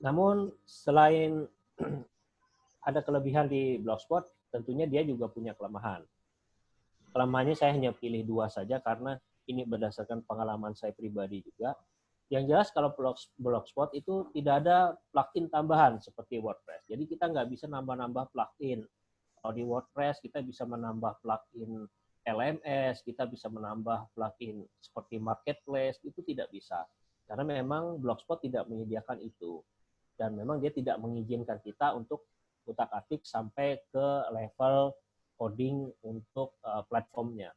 Namun selain ada kelebihan di Blogspot, tentunya dia juga punya kelemahan. Kelemahannya saya hanya pilih 2 saja karena ini berdasarkan pengalaman saya pribadi juga. Yang jelas kalau Blogspot itu tidak ada plugin tambahan seperti WordPress. Jadi kita nggak bisa nambah-nambah plugin. Kalau di WordPress kita bisa menambah plugin LMS, kita bisa menambah plugin seperti Marketplace, itu tidak bisa. Karena memang Blogspot tidak menyediakan itu. Dan memang dia tidak mengizinkan kita untuk utak-atik sampai ke level coding untuk platformnya.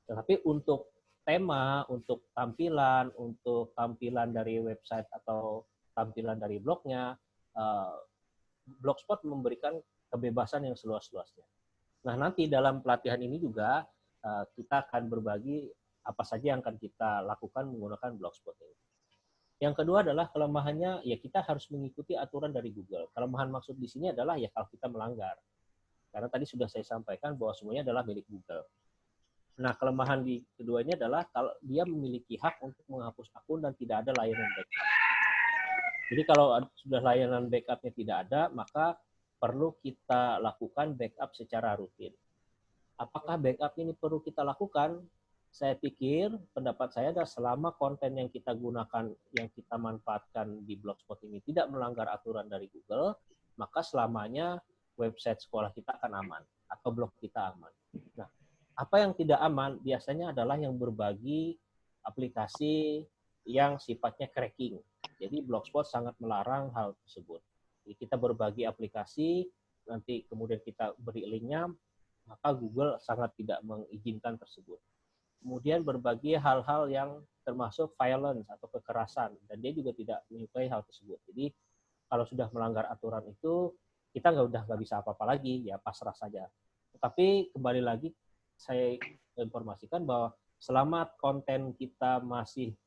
Tetapi untuk tema, untuk tampilan dari website atau tampilan dari blognya, Blogspot memberikan kebebasan yang seluas-luasnya. Nah, nanti dalam pelatihan ini juga kita akan berbagi apa saja yang akan kita lakukan menggunakan Blogspot ini. Yang kedua adalah kelemahannya, ya kita harus mengikuti aturan dari Google. Kelemahan maksud di sini adalah ya kalau kita melanggar. Karena tadi sudah saya sampaikan bahwa semuanya adalah milik Google. Nah, kelemahan di keduanya adalah kalau dia memiliki hak untuk menghapus akun dan tidak ada layanan backup. Jadi kalau sudah layanan backupnya tidak ada, maka perlu kita lakukan backup secara rutin. Apakah backup ini perlu kita lakukan? Saya pikir pendapat saya adalah selama konten yang kita gunakan, yang kita manfaatkan di Blogspot ini tidak melanggar aturan dari Google, maka selamanya website sekolah kita akan aman atau blog kita aman. Nah, apa yang tidak aman biasanya adalah yang berbagi aplikasi yang sifatnya cracking. Jadi Blogspot sangat melarang hal tersebut. Jadi kita berbagi aplikasi, nanti kemudian kita beri linknya, maka Google sangat tidak mengizinkan tersebut. Kemudian berbagi hal-hal yang termasuk violence atau kekerasan, dan dia juga tidak menyukai hal tersebut. Jadi kalau sudah melanggar aturan itu, kita nggak bisa apa-apa lagi, ya pasrah saja. Tapi kembali lagi, saya informasikan bahwa selama konten kita masih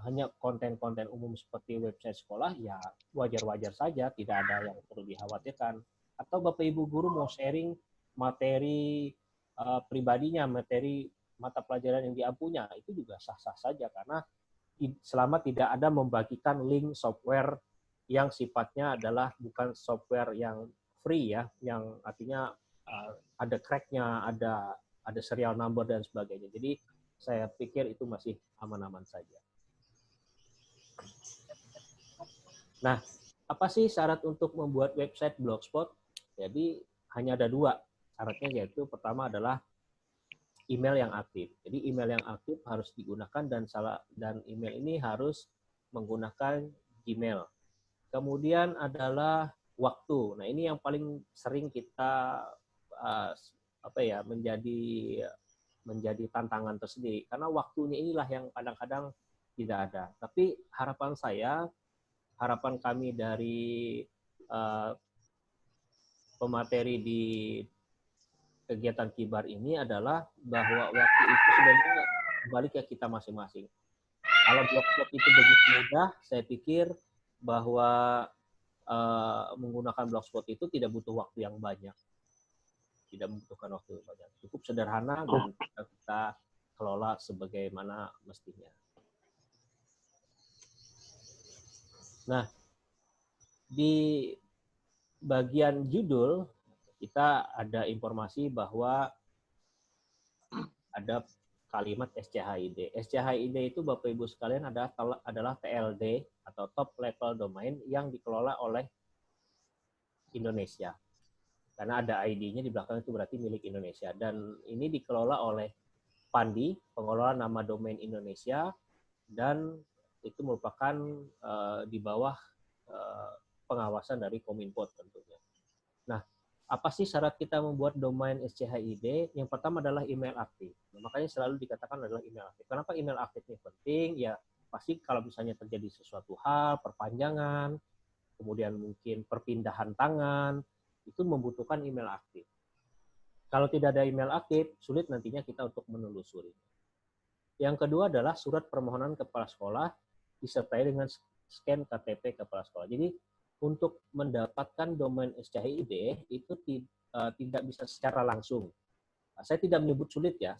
hanya konten-konten umum seperti website sekolah, ya wajar-wajar saja, tidak ada yang perlu dikhawatirkan. Atau Bapak Ibu guru mau sharing materi pribadinya, materi mata pelajaran yang dia punya, itu juga sah-sah saja karena selama tidak ada membagikan link software yang sifatnya adalah bukan software yang free ya, yang artinya ada crack-nya, ada serial number dan sebagainya. Jadi saya pikir itu masih aman-aman saja. Nah, apa sih syarat untuk membuat website Blogspot? Jadi hanya ada 2 syaratnya, yaitu pertama adalah email yang aktif. Jadi email yang aktif harus digunakan dan email ini harus menggunakan Gmail. Kemudian adalah waktu. Nah, ini yang paling sering kita menjadi tantangan tersendiri karena waktunya inilah yang kadang-kadang tidak ada. Tapi harapan kami dari pemateri di kegiatan Kibar ini adalah bahwa waktu itu sebenarnya kembali ke kita masing-masing. Kalau Blogspot itu begitu mudah, saya pikir bahwa menggunakan Blogspot itu tidak butuh waktu yang banyak. Tidak membutuhkan waktu yang banyak. Cukup sederhana dan kita kelola sebagaimana mestinya. Nah, di bagian judul kita ada informasi bahwa ada kalimat SCHID. SCHID itu Bapak Ibu sekalian adalah TLD atau Top Level Domain yang dikelola oleh Indonesia. Karena ada ID-nya di belakang itu berarti milik Indonesia. Dan ini dikelola oleh Pandi, pengelola nama domain Indonesia, dan itu merupakan di bawah pengawasan dari Kominfo tentunya. Nah, apa sih syarat kita membuat domain SCHID? Yang pertama adalah email aktif. Nah, makanya selalu dikatakan adalah email aktif. Kenapa email aktif ini penting? Ya, pasti kalau misalnya terjadi sesuatu hal, perpanjangan, kemudian mungkin perpindahan tangan, itu membutuhkan email aktif. Kalau tidak ada email aktif, sulit nantinya kita untuk menelusuri. Yang kedua adalah surat permohonan kepala sekolah disertai dengan scan KTP kepala sekolah. Jadi untuk mendapatkan domain SCHID itu tidak bisa secara langsung. Saya tidak menyebut sulit ya,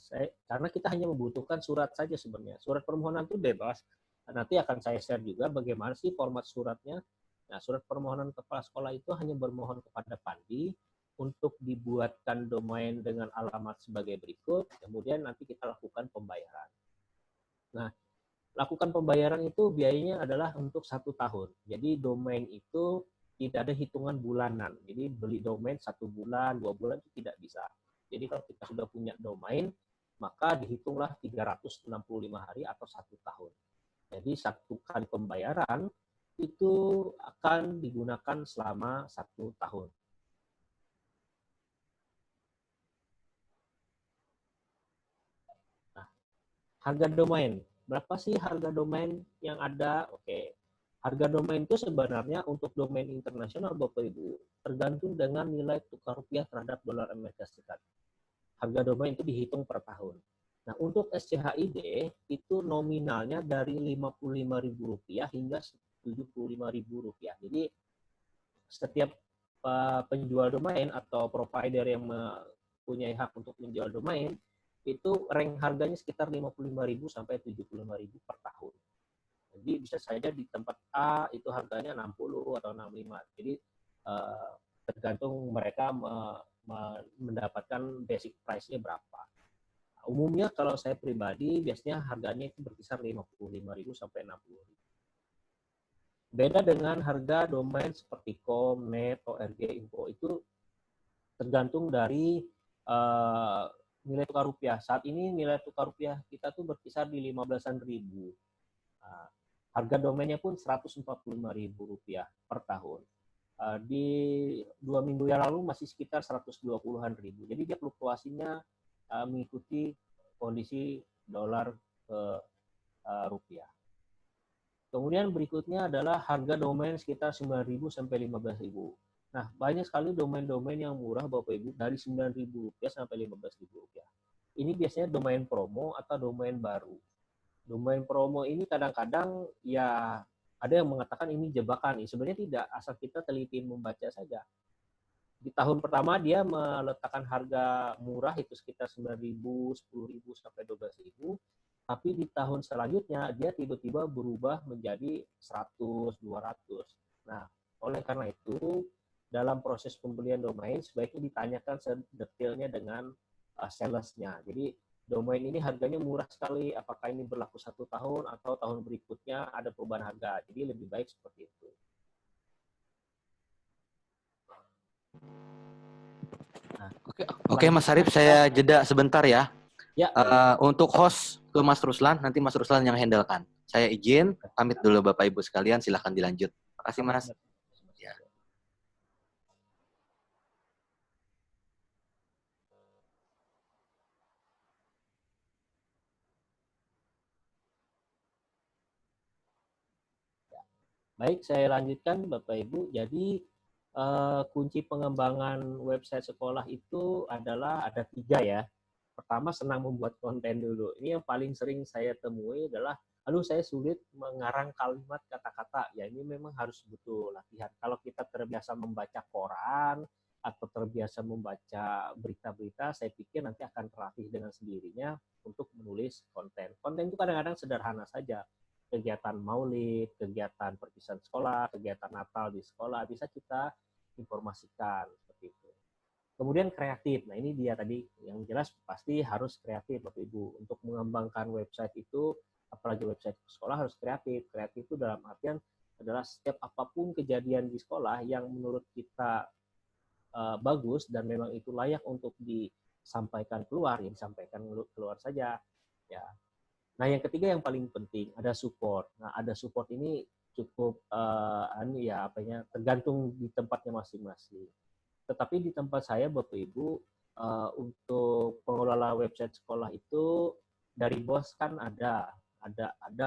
karena kita hanya membutuhkan surat saja sebenarnya. Surat permohonan itu bebas. Nanti akan saya share juga bagaimana sih format suratnya. Nah, surat permohonan kepala sekolah itu hanya bermohon kepada Pandi untuk dibuatkan domain dengan alamat sebagai berikut, kemudian nanti kita lakukan pembayaran. Nah, lakukan pembayaran itu biayanya adalah untuk 1 tahun. Jadi domain itu tidak ada hitungan bulanan. Jadi beli domain 1 bulan, 2 bulan itu tidak bisa. Jadi kalau kita sudah punya domain, maka dihitunglah 365 hari atau 1 tahun. Jadi satu kali pembayaran itu akan digunakan selama 1 tahun. Nah, harga domain. Berapa sih harga domain yang ada? Oke. Harga domain itu sebenarnya untuk domain internasional Bapak Ibu tergantung dengan nilai tukar rupiah terhadap dolar Amerika Serikat. Harga domain itu dihitung per tahun. Nah, untuk SCHID itu nominalnya dari Rp55.000 hingga Rp75.000. Jadi setiap penjual domain atau provider yang mempunyai hak untuk menjual domain itu rank harganya sekitar 55.000 sampai 75.000 per tahun. Jadi bisa saja di tempat A itu harganya 60 atau 65. Jadi tergantung mereka mendapatkan basic price-nya berapa. Umumnya kalau saya pribadi biasanya harganya itu berkisar 55.000 sampai 60.000. Beda dengan harga domain seperti com, net, org, info itu tergantung dari nilai tukar rupiah. Saat ini nilai tukar rupiah kita tuh berkisar di 15-an ribu. Nah, harga domainnya pun Rp145.000 per tahun. Di 2 minggu yang lalu masih sekitar 120-an ribu. Jadi dia fluktuasinya mengikuti kondisi dolar ke rupiah. Kemudian berikutnya adalah harga domain sekitar 9.000 sampai 15.000. Nah, banyak sekali domain-domain yang murah Bapak Ibu dari Rp9.000 sampai Rp15.000. Ini biasanya domain promo atau domain baru. Domain promo ini kadang-kadang ya ada yang mengatakan ini jebakan. Sebenarnya tidak, asal kita teliti membaca saja. Di tahun pertama dia meletakkan harga murah itu sekitar 9.000, 10.000 sampai 12.000. Tapi di tahun selanjutnya dia tiba-tiba berubah menjadi 100, 200. Nah, oleh karena itu dalam proses pembelian domain sebaiknya ditanyakan sedetailnya dengan sales-nya. Jadi domain ini harganya murah sekali, apakah ini berlaku 1 tahun atau tahun berikutnya ada perubahan harga. Jadi lebih baik seperti itu. Nah, Oke, Mas Arif, saya jeda sebentar ya. Ya. Untuk host ke Mas Ruslan, nanti Mas Ruslan yang handlekan. Saya izin, pamit dulu Bapak Ibu sekalian, silahkan dilanjut. Terima kasih Mas. Ya. Baik, saya lanjutkan Bapak Ibu. Jadi kunci pengembangan website sekolah itu adalah ada 3 ya. Pertama, senang membuat konten dulu. Ini yang paling sering saya temui adalah, aduh saya sulit mengarang kalimat kata-kata. Ya ini memang harus butuh latihan. Kalau kita terbiasa membaca koran atau terbiasa membaca berita-berita, saya pikir nanti akan terlatih dengan sendirinya untuk menulis konten. Konten itu kadang-kadang sederhana saja. Kegiatan maulid, kegiatan perpisahan sekolah, kegiatan Natal di sekolah, bisa kita informasikan seperti itu. Kemudian kreatif. Nah, ini dia tadi yang jelas pasti harus kreatif Bapak Ibu. Untuk mengembangkan website itu, apalagi website sekolah harus kreatif. Kreatif itu dalam artian adalah setiap apapun kejadian di sekolah yang menurut kita bagus dan memang itu layak untuk disampaikan keluar, ya disampaikan keluar saja. Ya. Nah, yang ketiga yang paling penting ada support. Nah, ada support ini cukup tergantung di tempatnya masing-masing. Tetapi di tempat saya Bapak Ibu untuk pengelola website sekolah itu dari bos kan ada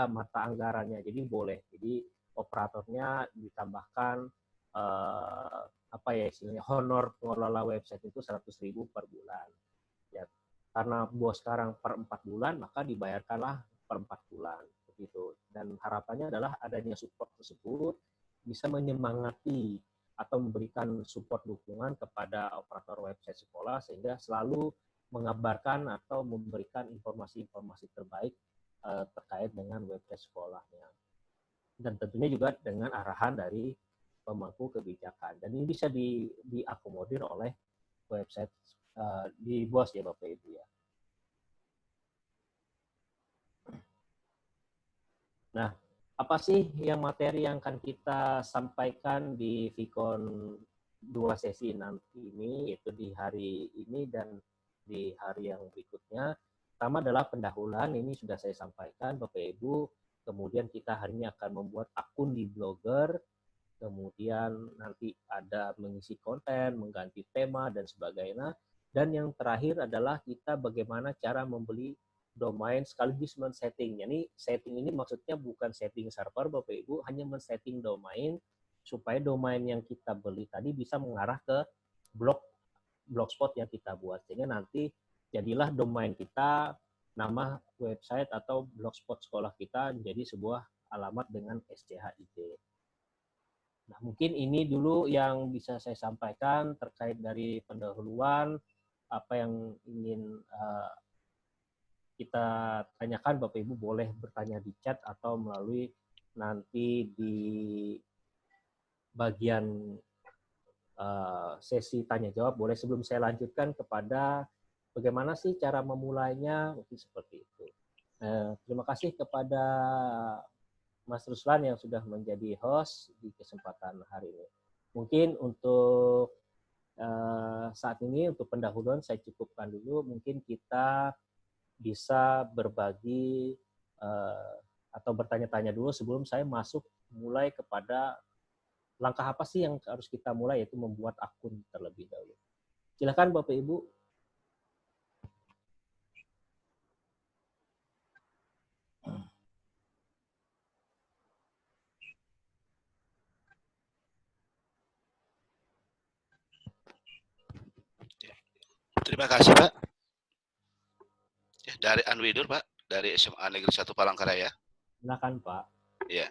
mata anggarannya, jadi boleh. Jadi operatornya ditambahkan istilahnya honor pengelola website itu 100.000 per bulan. Ya, karena bos sekarang per 4 bulan maka dibayarkanlah per 4 bulan begitu. Dan harapannya adalah adanya support tersebut bisa menyemangati atau memberikan support dukungan kepada operator website sekolah sehingga selalu mengabarkan atau memberikan informasi-informasi terbaik terkait dengan website sekolahnya. Dan tentunya juga dengan arahan dari pemangku kebijakan. Dan ini bisa diakomodir oleh website di BOS ya Bapak Ibu ya. Nah, apa sih yang materi yang akan kita sampaikan di Vicon 2 sesi nanti ini, yaitu di hari ini dan di hari yang berikutnya. Pertama adalah pendahuluan, ini sudah saya sampaikan Bapak Ibu. Kemudian kita hari ini akan membuat akun di Blogger, kemudian nanti ada mengisi konten, mengganti tema, dan sebagainya. Dan yang terakhir adalah kita bagaimana cara membeli domain sekaligus men-setting. Jadi setting ini maksudnya bukan setting server Bapak Ibu, hanya men-setting domain supaya domain yang kita beli tadi bisa mengarah ke blogspot yang kita buat. Sehingga nanti jadilah domain kita, nama website atau blogspot sekolah kita menjadi sebuah alamat dengan SCHID. Nah, mungkin ini dulu yang bisa saya sampaikan terkait dari pendahuluan, apa yang ingin kita tanyakan, Bapak Ibu boleh bertanya di chat atau melalui nanti di bagian sesi tanya jawab boleh. Sebelum saya lanjutkan kepada bagaimana sih cara memulainya, mungkin seperti itu. Terima kasih kepada Mas Ruslan yang sudah menjadi host di kesempatan hari ini. Mungkin untuk saat ini untuk pendahuluan saya cukupkan dulu. Mungkin kita bisa berbagi atau bertanya-tanya dulu sebelum saya masuk mulai kepada langkah apa sih yang harus kita mulai, yaitu membuat akun terlebih dahulu. Silakan Bapak Ibu. Terima kasih Pak. Dari Anwidur Pak, dari SMA Negeri 1 Palangkaraya. Silakan Pak. Ya.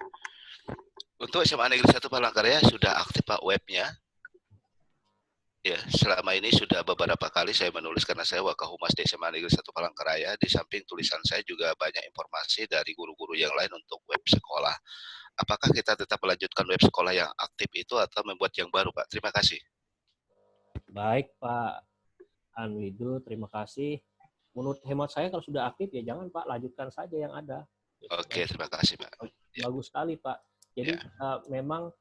Untuk SMA Negeri 1 Palangkaraya sudah aktif Pak webnya. Ya, selama ini sudah beberapa kali saya menulis karena saya Wakahumas di SMA Negeri 1 Palangkaraya. Di samping tulisan saya juga banyak informasi dari guru-guru yang lain untuk web sekolah. Apakah kita tetap melanjutkan web sekolah yang aktif itu atau membuat yang baru Pak? Terima kasih. Baik Pak Anwidur, terima kasih. Menurut hemat saya kalau sudah aktif ya jangan Pak, lanjutkan saja yang ada. Oke, terima kasih Pak. Bagus sekali Pak. Jadi memang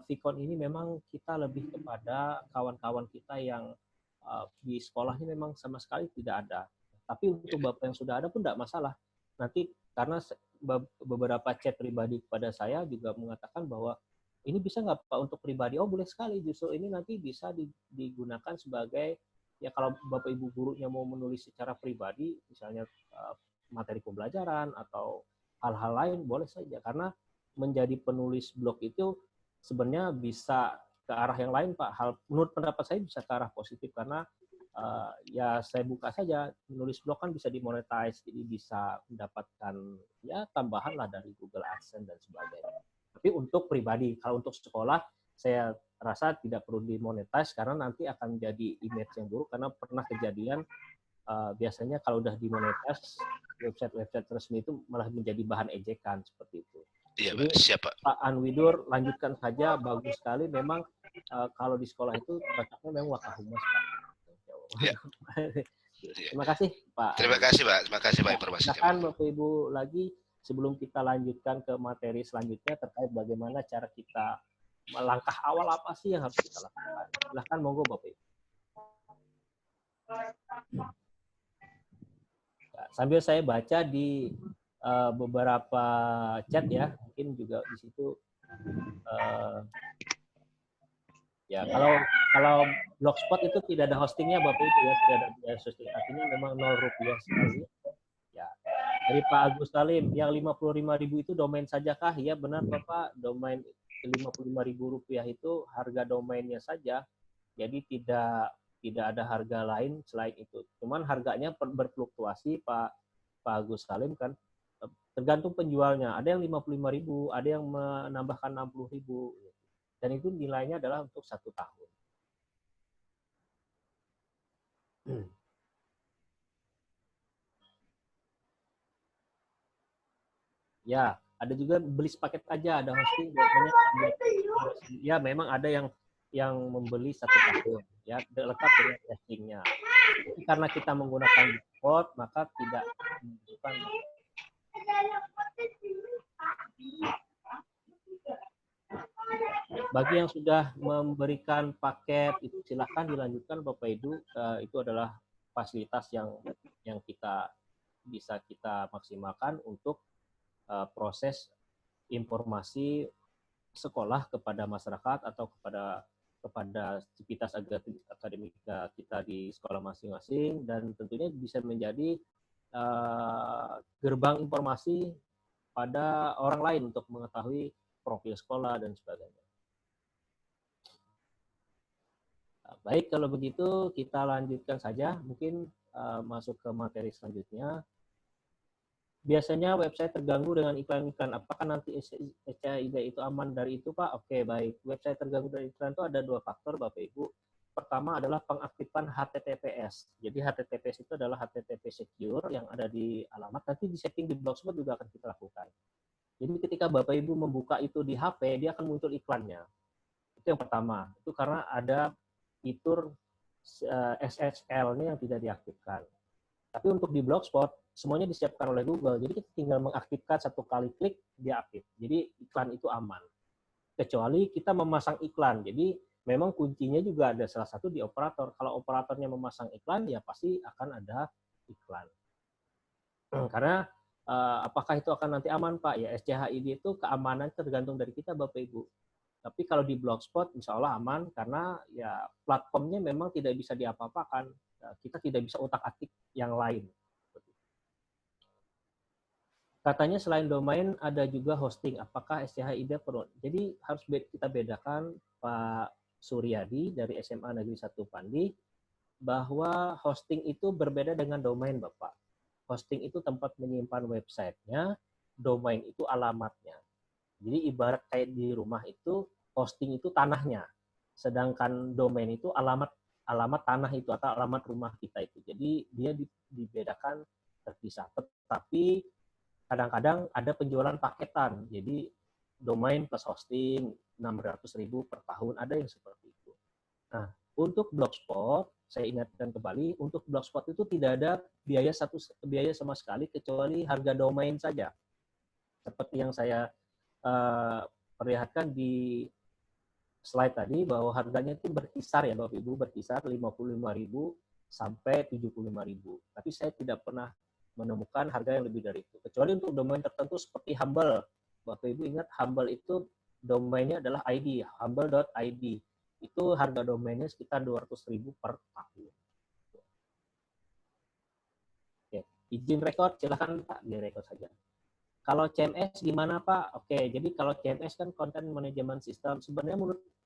Vicon ini memang kita lebih kepada kawan-kawan kita yang di sekolahnya memang sama sekali tidak ada. Tapi untuk Bapak yang sudah ada pun tidak masalah. Nanti karena beberapa chat pribadi kepada saya juga mengatakan bahwa ini bisa nggak Pak untuk pribadi? Oh boleh sekali, justru ini nanti bisa digunakan sebagai, ya kalau Bapak Ibu gurunya mau menulis secara pribadi, misalnya materi pembelajaran atau hal-hal lain, boleh saja. Karena menjadi penulis blog itu sebenarnya bisa ke arah yang lain Pak. Menurut pendapat saya bisa ke arah positif karena ya saya buka saja, menulis blog kan bisa dimonetize, jadi bisa mendapatkan ya tambahan lah dari Google AdSense dan sebagainya. Tapi untuk pribadi, kalau untuk sekolah saya rasa tidak perlu dimonetize karena nanti akan jadi image yang buruk, karena pernah kejadian biasanya kalau udah dimonetize website resmi itu malah menjadi bahan ejekan seperti itu. Iya, jadi siapa? Pak Anwidur lanjutkan saja, bagus sekali. Memang kalau di sekolah itu cocoknya memang Wakahumas Pak. Ya. Terima kasih Pak. Terima kasih Pak, terima kasih Pak informasinya. Silakan Bapak Ibu lagi sebelum kita lanjutkan ke materi selanjutnya terkait bagaimana cara kita langkah awal apa sih yang harus kita lakukan. Silakan monggo Bapak Ibu. Sambil saya baca di beberapa chat ya, mungkin juga di situ ya kalau Blogspot itu tidak ada hostingnya Bapak Ibu ya, tidak ada biaya hosting, artinya memang 0 rupiah sekali. Ya. Dari Pak Agus Salim, yang 55.000 itu domain sajakah? Ya benar Bapak, domain 55.000 rupiah itu harga domainnya saja. Jadi tidak ada harga lain selain itu. Cuman harganya berfluktuasi Pak Agus Salim kan, tergantung penjualnya. Ada yang 55.000, ada yang menambahkan 60.000. Dan itu nilainya adalah untuk 1 tahun. Ya, Ada juga beli paket aja, ada hosting biasanya ya memang ada yang membeli 1 tahun ya lengkap dengan testingnya. Tapi karena kita menggunakan Blogspot maka tidak membutuhkan. Bagi yang sudah memberikan paket itu silahkan dilanjutkan Bapak Ibu. Itu adalah fasilitas yang kita bisa kita maksimalkan untuk proses informasi sekolah kepada masyarakat atau kepada aktivitas akademika kita di sekolah masing-masing, dan tentunya bisa menjadi gerbang informasi pada orang lain untuk mengetahui profil sekolah dan sebagainya. Baik, kalau begitu kita lanjutkan saja, mungkin masuk ke materi selanjutnya. Biasanya website terganggu dengan iklan-iklan. Apakah nanti SCHID itu aman dari itu, Pak? Oke, baik. Website terganggu dari iklan itu ada 2 faktor, Bapak Ibu. Pertama adalah pengaktifan HTTPS. Jadi HTTPS itu adalah HTTP secure yang ada di alamat. Nanti di setting di Blogspot juga akan kita lakukan. Jadi ketika Bapak Ibu membuka itu di HP, dia akan muncul iklannya. Itu yang pertama. Itu karena ada fitur SSL-nya yang tidak diaktifkan. Tapi untuk di Blogspot, semuanya disiapkan oleh Google. Jadi kita tinggal mengaktifkan 1 kali klik, dia aktif. Jadi iklan itu aman. Kecuali kita memasang iklan. Jadi memang kuncinya juga ada salah satu di operator. Kalau operatornya memasang iklan, ya pasti akan ada iklan. Karena apakah itu akan nanti aman, Pak? Ya SCHID itu keamanan tergantung dari kita, Bapak Ibu. Tapi kalau di Blogspot, insya Allah aman, karena ya platformnya memang tidak bisa diapa-apakan. Kita tidak bisa utak-atik yang lain. Katanya selain domain ada juga hosting. Apakah SCHID perlu? Jadi harus kita bedakan, Pak Suryadi dari SMA Negeri 1 Pandi, bahwa hosting itu berbeda dengan domain, Bapak. Hosting itu tempat menyimpan websitenya, domain itu alamatnya. Jadi ibarat kayak di rumah itu, hosting itu tanahnya. Sedangkan domain itu alamat tanah itu atau alamat rumah kita itu. Jadi dia dibedakan terpisah. Tetapi kadang-kadang ada penjualan paketan. Jadi domain plus hosting 600.000 per tahun, ada yang seperti itu. Nah, untuk Blogspot, saya ingatkan kembali, untuk Blogspot itu tidak ada biaya sama sekali kecuali harga domain saja. Seperti yang saya perlihatkan di slide tadi, bahwa harganya itu berkisar ya Bapak Ibu, berkisar 55.000 sampai 75.000. Tapi saya tidak pernah menemukan harga yang lebih dari itu. Kecuali untuk domain tertentu seperti Humble. Bapak Ibu ingat Humble itu domainnya adalah ID, humble.id. Itu harga domainnya sekitar 200.000 per tahun. Oke, izin rekod silakan Pak, direkod saja. Kalau CMS gimana Pak? Oke, jadi kalau CMS kan Content Management System. Sebenarnya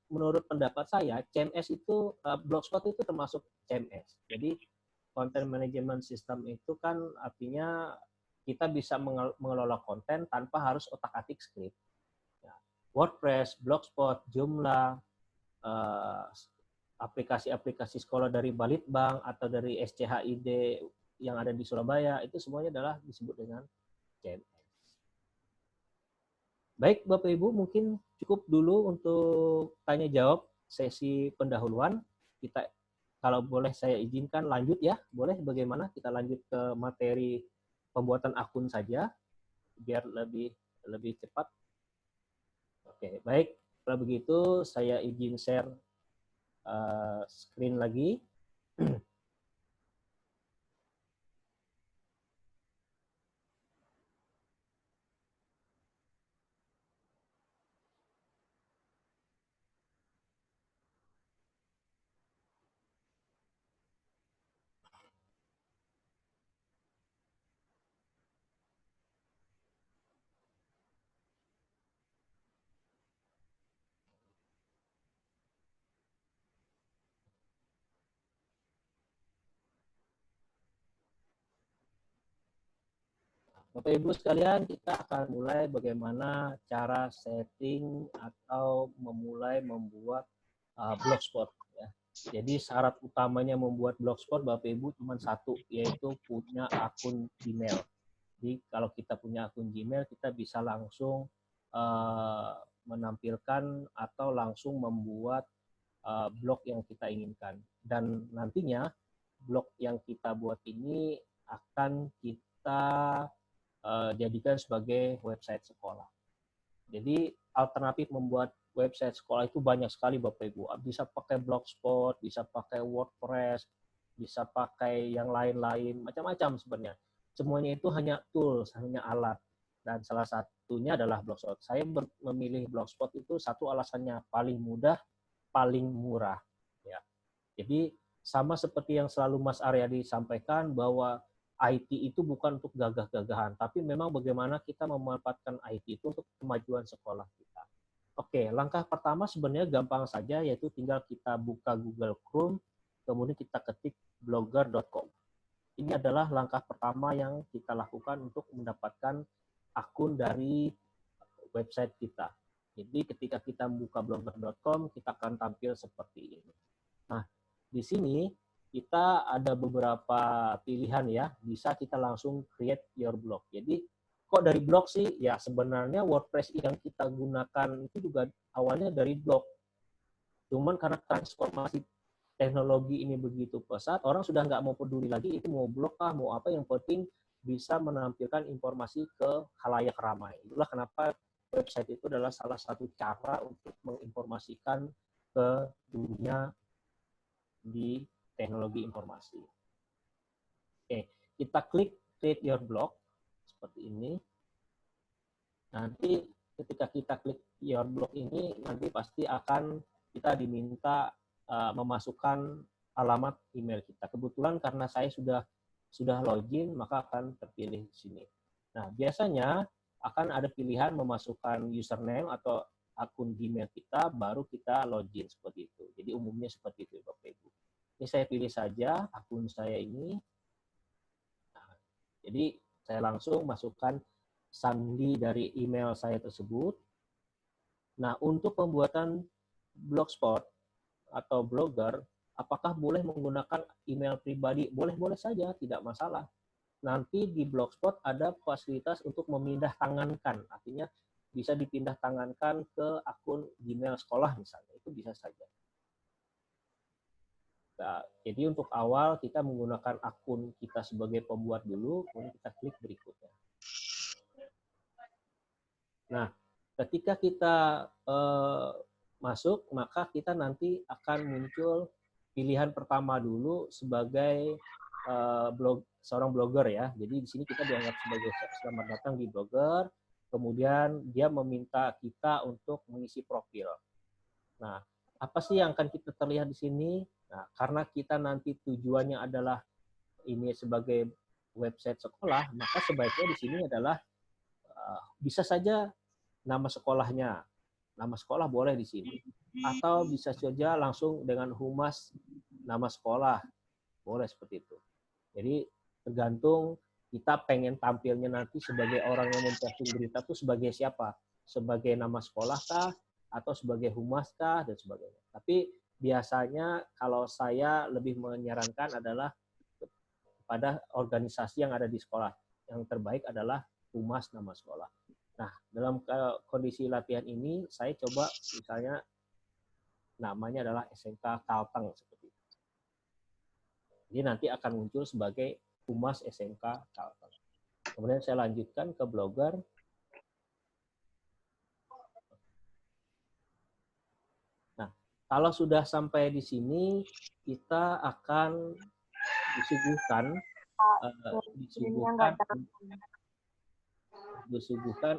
menurut pendapat saya, CMS itu, Blogspot itu termasuk CMS. Jadi Content Management System itu kan artinya kita bisa mengelola konten tanpa harus otak-atik script. Ya. WordPress, Blogspot, Joomla, aplikasi-aplikasi sekolah dari Balitbank atau dari SCHID yang ada di Surabaya, itu semuanya adalah disebut dengan CMS. Baik, Bapak Ibu, mungkin cukup dulu untuk tanya jawab sesi pendahuluan. Kita, kalau boleh saya izinkan lanjut ya, boleh, bagaimana kita lanjut ke materi pembuatan akun saja, biar lebih cepat. Oke, baik. Kalau begitu, saya izin share screen lagi. Bapak Ibu sekalian, kita akan mulai bagaimana cara setting atau memulai membuat Blogspot. Ya. Jadi syarat utamanya membuat Blogspot, Bapak Ibu, cuma satu, yaitu punya akun email. Jadi kalau kita punya akun Gmail, kita bisa langsung menampilkan atau langsung membuat blog yang kita inginkan. Dan nantinya blog yang kita buat ini akan kita jadikan sebagai website sekolah. Jadi alternatif membuat website sekolah itu banyak sekali Bapak Ibu. Bisa pakai Blogspot, bisa pakai WordPress, bisa pakai yang lain-lain, macam-macam sebenarnya. Semuanya itu hanya tools, hanya alat. Dan salah satunya adalah Blogspot. Saya memilih Blogspot itu satu alasannya paling mudah, paling murah. Ya. Jadi sama seperti yang selalu Mas Aryadi sampaikan bahwa IT itu bukan untuk gagah-gagahan, tapi memang bagaimana kita memanfaatkan IT itu untuk kemajuan sekolah kita. Oke, langkah pertama sebenarnya gampang saja, yaitu tinggal kita buka Google Chrome, kemudian kita ketik blogger.com. Ini adalah langkah pertama yang kita lakukan untuk mendapatkan akun dari website kita. Jadi ketika kita buka blogger.com, kita akan tampil seperti ini. Nah, di sini kita ada beberapa pilihan ya. Bisa kita langsung create your blog. Jadi kok dari blog sih? Ya sebenarnya WordPress yang kita gunakan itu juga awalnya dari blog. Cuman karena transformasi teknologi ini begitu pesat, orang sudah nggak mau peduli lagi itu mau blog kah, mau apa, yang penting bisa menampilkan informasi ke khalayak ramai. Itulah kenapa website itu adalah salah satu cara untuk menginformasikan ke dunia di teknologi informasi. Oke, kita klik create your blog seperti ini. Nanti ketika kita klik your blog ini, nanti pasti akan kita diminta memasukkan alamat email kita. Kebetulan karena saya sudah login, maka akan terpilih di sini. Nah, biasanya akan ada pilihan memasukkan username atau akun Gmail kita, baru kita login seperti itu. Jadi umumnya seperti itu, Bapak Ibu. Ini saya pilih saja akun saya ini. Nah, jadi saya langsung masukkan sandi dari email saya tersebut. Nah, untuk pembuatan blogspot atau blogger, apakah boleh menggunakan email pribadi? Boleh-boleh saja, tidak masalah. Nanti di Blogspot ada fasilitas untuk memindah tangankan, artinya bisa dipindah tangankan ke akun Gmail sekolah misalnya, itu bisa saja. Nah, jadi untuk awal kita menggunakan akun kita sebagai pembuat dulu, kemudian kita klik berikutnya. Nah, ketika kita masuk, maka kita nanti akan muncul pilihan pertama dulu sebagai seorang blogger ya. Jadi di sini kita dianggap sebagai selamat datang di blogger. Kemudian dia meminta kita untuk mengisi profil. Nah, apa sih yang akan kita terlihat di sini? Nah, karena kita nanti tujuannya adalah ini sebagai website sekolah, maka sebaiknya di sini adalah bisa saja nama sekolahnya. Nama sekolah boleh di sini. Atau bisa saja langsung dengan humas nama sekolah. Boleh seperti itu. Jadi tergantung kita pengen tampilnya nanti sebagai orang yang memposting berita itu sebagai siapa? Sebagai nama sekolah kah? Atau sebagai humas kah? Dan sebagainya. Tapi biasanya kalau saya lebih menyarankan adalah pada organisasi yang ada di sekolah. Yang terbaik adalah humas nama sekolah. Nah, dalam kondisi latihan ini, saya coba misalnya namanya adalah SMK Kalteng seperti itu. Jadi nanti akan muncul sebagai humas SMK Kalteng. Kemudian saya lanjutkan ke blogger. Nah, kalau sudah sampai di sini, kita akan disuguhkan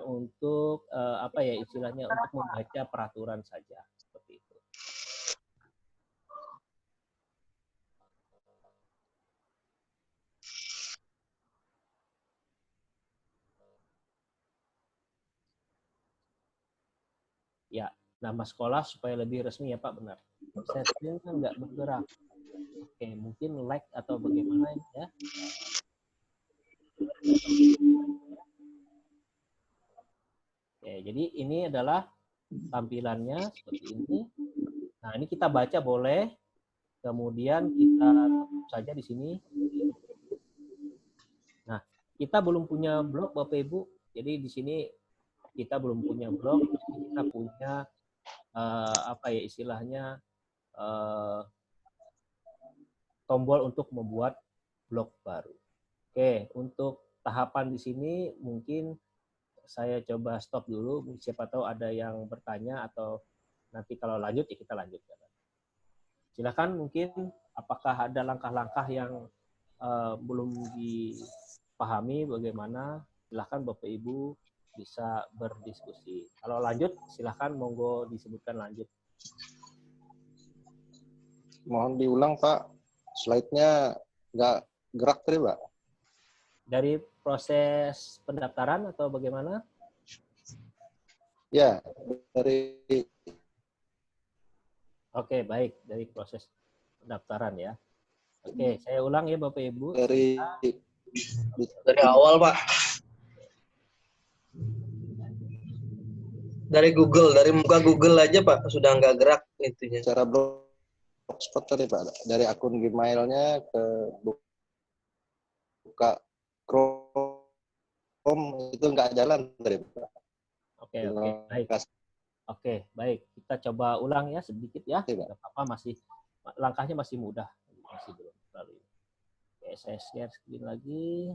untuk apa ya istilahnya, untuk membaca peraturan saja seperti itu. Ya, nama sekolah supaya lebih resmi ya Pak, benar. Setting kan nggak bergerak. Oke, mungkin like atau bagaimana ya. Oke, jadi ini adalah tampilannya seperti ini. Nah, ini kita baca boleh. Kemudian kita tutup saja di sini. Nah, Kita belum punya blog Bapak Ibu. Jadi di sini kita belum punya blog, kita punya apa ya istilahnya tombol untuk membuat blog baru. Oke, untuk tahapan di sini mungkin saya coba stop dulu. Siapa tahu ada yang bertanya atau nanti kalau lanjut ya kita lanjutkan. Silakan mungkin apakah ada langkah-langkah yang belum dipahami bagaimana, silakan Bapak Ibu bisa berdiskusi. Kalau lanjut silakan monggo disebutkan lanjut. Mohon diulang Pak, slide-nya nggak gerak tadi Pak. Dari proses pendaftaran atau bagaimana? Ya, dari Oke, baik. Dari proses pendaftaran ya. Oke, saya ulang ya Bapak Ibu. dari awal Pak. Dari Google, dari muka Google aja Pak sudah nggak gerak itunya. cara blogspot tadi Pak, dari akun Gmail-nya ke buka Chrome itu nggak jalan tadi Pak. Oke, baik. Oke, baik. Kita coba ulang ya sedikit ya. Nggak apa-apa, langkahnya masih mudah. Masih belum terlalu. Oke, saya share screen lagi.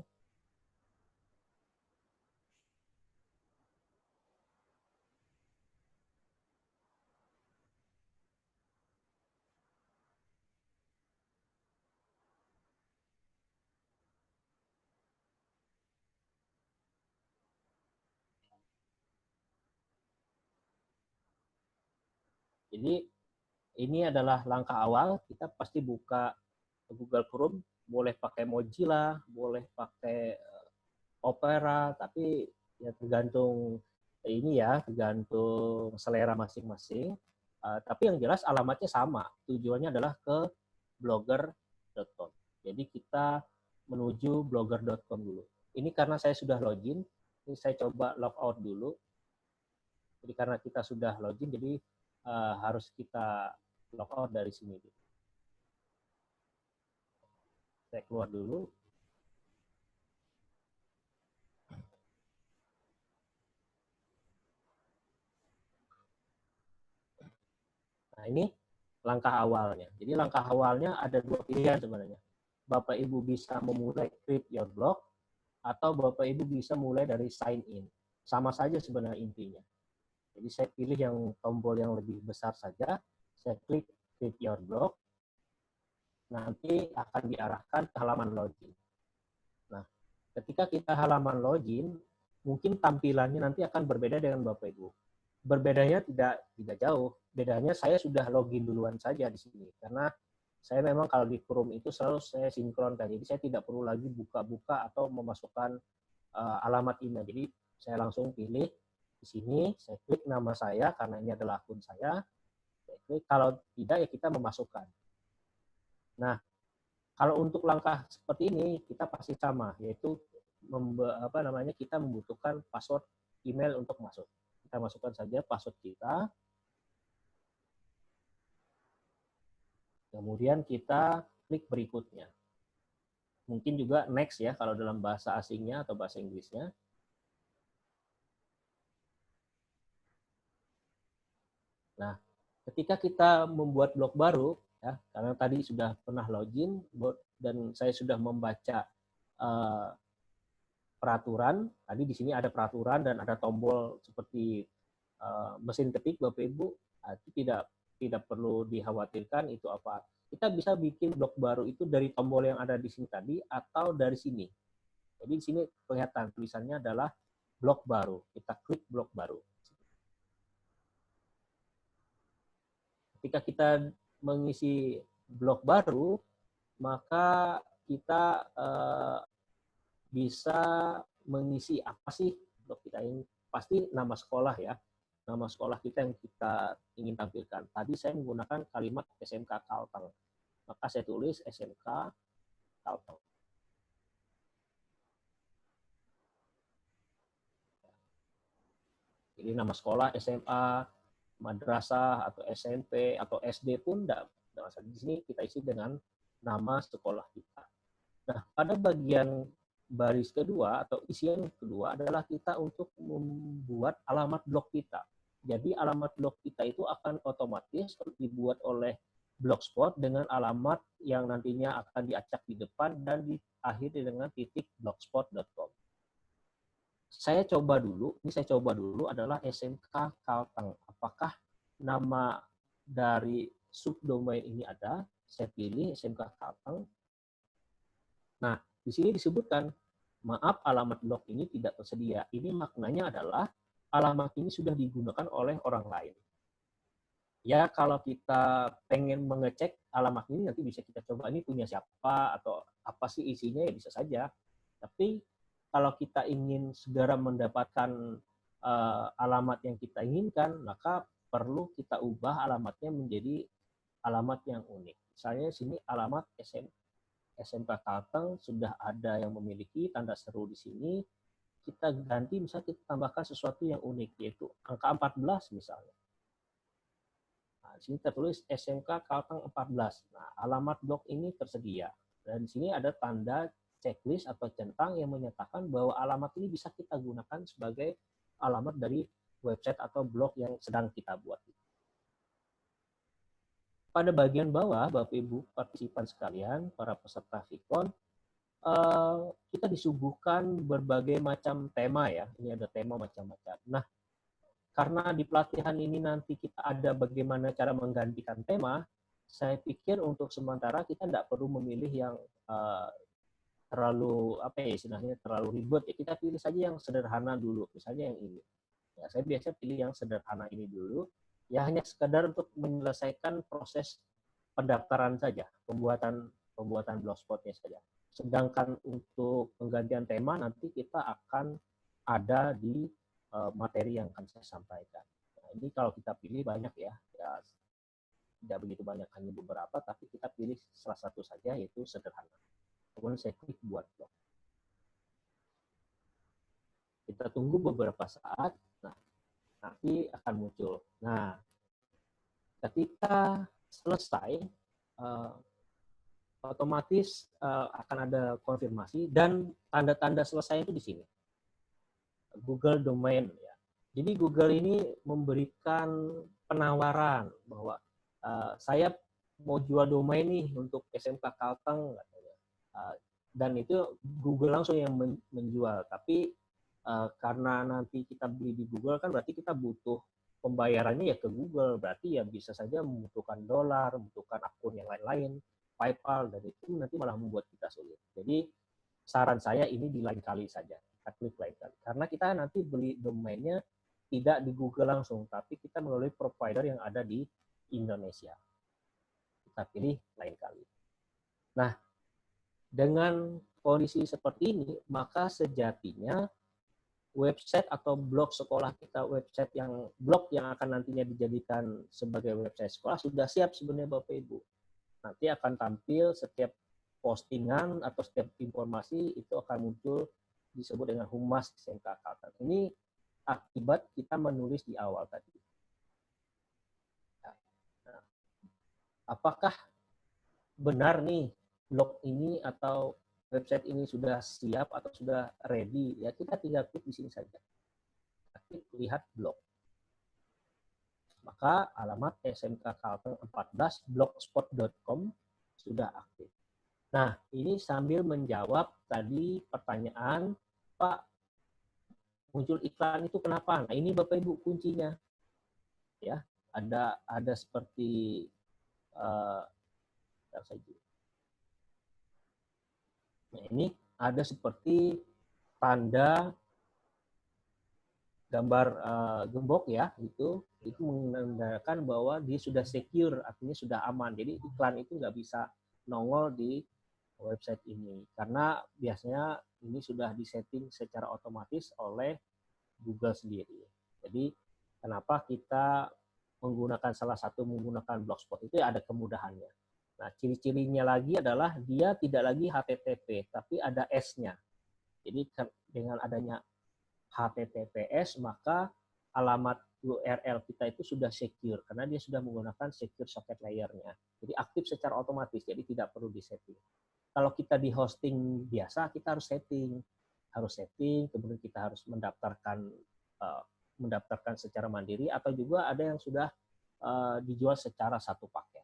Jadi ini adalah langkah awal. Kita pasti buka Google Chrome, boleh pakai Mozilla, boleh pakai Opera, tapi ya tergantung ini ya, tergantung selera masing-masing. Tapi yang jelas alamatnya sama. Tujuannya adalah ke blogger.com. Jadi kita menuju blogger.com dulu. Ini karena saya sudah login, ini saya coba logout dulu. Jadi karena kita sudah login, jadi harus kita logout dari sini. Saya keluar dulu. Nah, ini langkah awalnya. Jadi langkah awalnya ada dua pilihan sebenarnya. Bapak Ibu bisa memulai create your blog, atau Bapak Ibu bisa mulai dari sign in. Sama saja sebenarnya intinya. Jadi saya pilih yang tombol yang lebih besar saja, saya klik create your blog, nanti akan diarahkan ke halaman login. Nah, ketika kita halaman login, mungkin tampilannya nanti akan berbeda dengan Bapak Ibu. Berbedanya tidak jauh. Bedanya saya sudah login duluan saja di sini, karena saya memang kalau di Chrome itu selalu saya sinkronkan, jadi saya tidak perlu lagi buka-buka atau memasukkan alamat email. Jadi saya langsung pilih di sini, saya klik nama saya karena ini adalah akun saya klik, kalau tidak ya kita memasukkan. Nah, kalau untuk langkah seperti ini kita pasti sama, yaitu kita membutuhkan password email untuk masuk. Kita masukkan saja password kita. Kemudian kita klik berikutnya. Mungkin juga next ya kalau dalam bahasa asingnya atau bahasa Inggrisnya. Nah, ketika kita membuat blog baru, ya, karena tadi sudah pernah login dan saya sudah membaca peraturan, tadi di sini ada peraturan dan ada tombol seperti mesin ketik Bapak Ibu, itu tidak perlu dikhawatirkan itu apa. Kita bisa bikin blog baru itu dari tombol yang ada di sini tadi atau dari sini. Jadi di sini kelihatan tulisannya adalah blog baru. Kita klik blog baru. Ketika kita mengisi blog baru, maka kita bisa mengisi apa sih blog kita ini. Pasti nama sekolah ya. Nama sekolah kita yang kita ingin tampilkan. Tadi saya menggunakan kalimat SMK Kalteng. Maka saya tulis SMK Kalteng. Jadi nama sekolah SMA, madrasah atau SMP atau SD pun tidak masalah. Di sini kita isi dengan nama sekolah kita. Nah, pada bagian baris kedua atau isian kedua adalah kita untuk membuat alamat blog kita. Jadi alamat blog kita itu akan otomatis dibuat oleh Blogspot dengan alamat yang nantinya akan diacak di depan dan diakhiri dengan .blogspot.com. Saya coba dulu adalah SMK Kalteng. Apakah nama dari subdomain ini ada? Saya pilih SMK Kalteng. Nah, di sini disebutkan, maaf alamat blog ini tidak tersedia. Ini maknanya adalah alamat ini sudah digunakan oleh orang lain. Ya, kalau kita pengen mengecek alamat ini, nanti bisa kita coba ini punya siapa atau apa sih isinya, ya bisa saja. Tapi kalau kita ingin segera mendapatkan alamat yang kita inginkan, maka perlu kita ubah alamatnya menjadi alamat yang unik. Misalnya sini alamat SMK Kalteng sudah ada yang memiliki tanda seru di sini. Kita ganti, misalnya kita tambahkan sesuatu yang unik, yaitu angka 14 misalnya. Nah, di sini tertulis SMK Kalteng 14. Nah, alamat blog ini tersedia. Dan di sini ada tanda checklist atau centang yang menyatakan bahwa alamat ini bisa kita gunakan sebagai alamat dari website atau blog yang sedang kita buat. Pada bagian bawah, Bapak Ibu partisipan sekalian, para peserta Vicon, kita disuguhkan berbagai macam tema ya. Ini ada tema macam-macam. Nah, karena di pelatihan ini nanti kita ada bagaimana cara menggantikan tema, saya pikir untuk sementara kita tidak perlu memilih yang terlalu istilahnya terlalu ribet. Ya, kita pilih saja yang sederhana dulu, misalnya yang ini. Ya, saya biasa pilih yang sederhana ini dulu. Ya hanya sekadar untuk menyelesaikan proses pendaftaran saja, pembuatan blogspotnya saja. Sedangkan untuk penggantian tema nanti kita akan ada di materi yang akan saya sampaikan. Nah, ini kalau kita pilih banyak ya tidak begitu banyak, hanya beberapa, tapi kita pilih salah satu saja, yaitu sederhana. Kemudian saya klik buat blog. Kita tunggu beberapa saat. Nah, nanti akan muncul. Nah, ketika selesai, otomatis akan ada konfirmasi dan tanda-tanda selesai itu di sini. Google Domain. Ya. Jadi Google ini memberikan penawaran bahwa saya mau jual domain nih untuk SMK Kalteng, katanya. Dan itu Google langsung yang menjual. Tapi karena nanti kita beli di Google kan berarti kita butuh pembayarannya ya ke Google, berarti ya bisa saja membutuhkan dolar, membutuhkan akun yang lain-lain, PayPal, dan itu nanti malah membuat kita sulit. Jadi saran saya ini di lain kali saja, kita klik lain kali, karena kita nanti beli domainnya tidak di Google langsung, tapi kita melalui provider yang ada di Indonesia. Kita pilih lain kali. Nah, dengan kondisi seperti ini, maka sejatinya website atau blog sekolah kita, blog yang akan nantinya dijadikan sebagai website sekolah sudah siap sebenarnya Bapak Ibu. Nanti akan tampil setiap postingan atau setiap informasi itu akan muncul disebut dengan Humas SMK Kalteng. Ini akibat kita menulis di awal tadi. Nah, apakah benar nih blog ini atau website ini sudah siap atau sudah ready, ya kita tinggal klik di sini saja. Klik lihat blog. Maka alamat SMK Kalteng 14 blogspot.com sudah aktif. Nah, ini sambil menjawab tadi pertanyaan, Pak, muncul iklan itu kenapa? Nah, ini Bapak Ibu kuncinya. Ya, ada seperti nah, ini ada seperti tanda gambar gembok ya, itu menandakan bahwa dia sudah secure, artinya sudah aman. Jadi iklan itu nggak bisa nongol di website ini karena biasanya ini sudah disetting secara otomatis oleh Google sendiri. Jadi kenapa kita menggunakan Blogspot itu ya ada kemudahannya. Nah, ciri-cirinya lagi adalah dia tidak lagi HTTP, tapi ada S-nya. Jadi dengan adanya HTTPS, maka alamat URL kita itu sudah secure, karena dia sudah menggunakan secure socket layer-nya. Jadi aktif secara otomatis, jadi tidak perlu disetting. kalau kita di hosting biasa, kita harus setting, kemudian kita harus mendaftarkan secara mandiri, atau juga ada yang sudah dijual secara satu paket.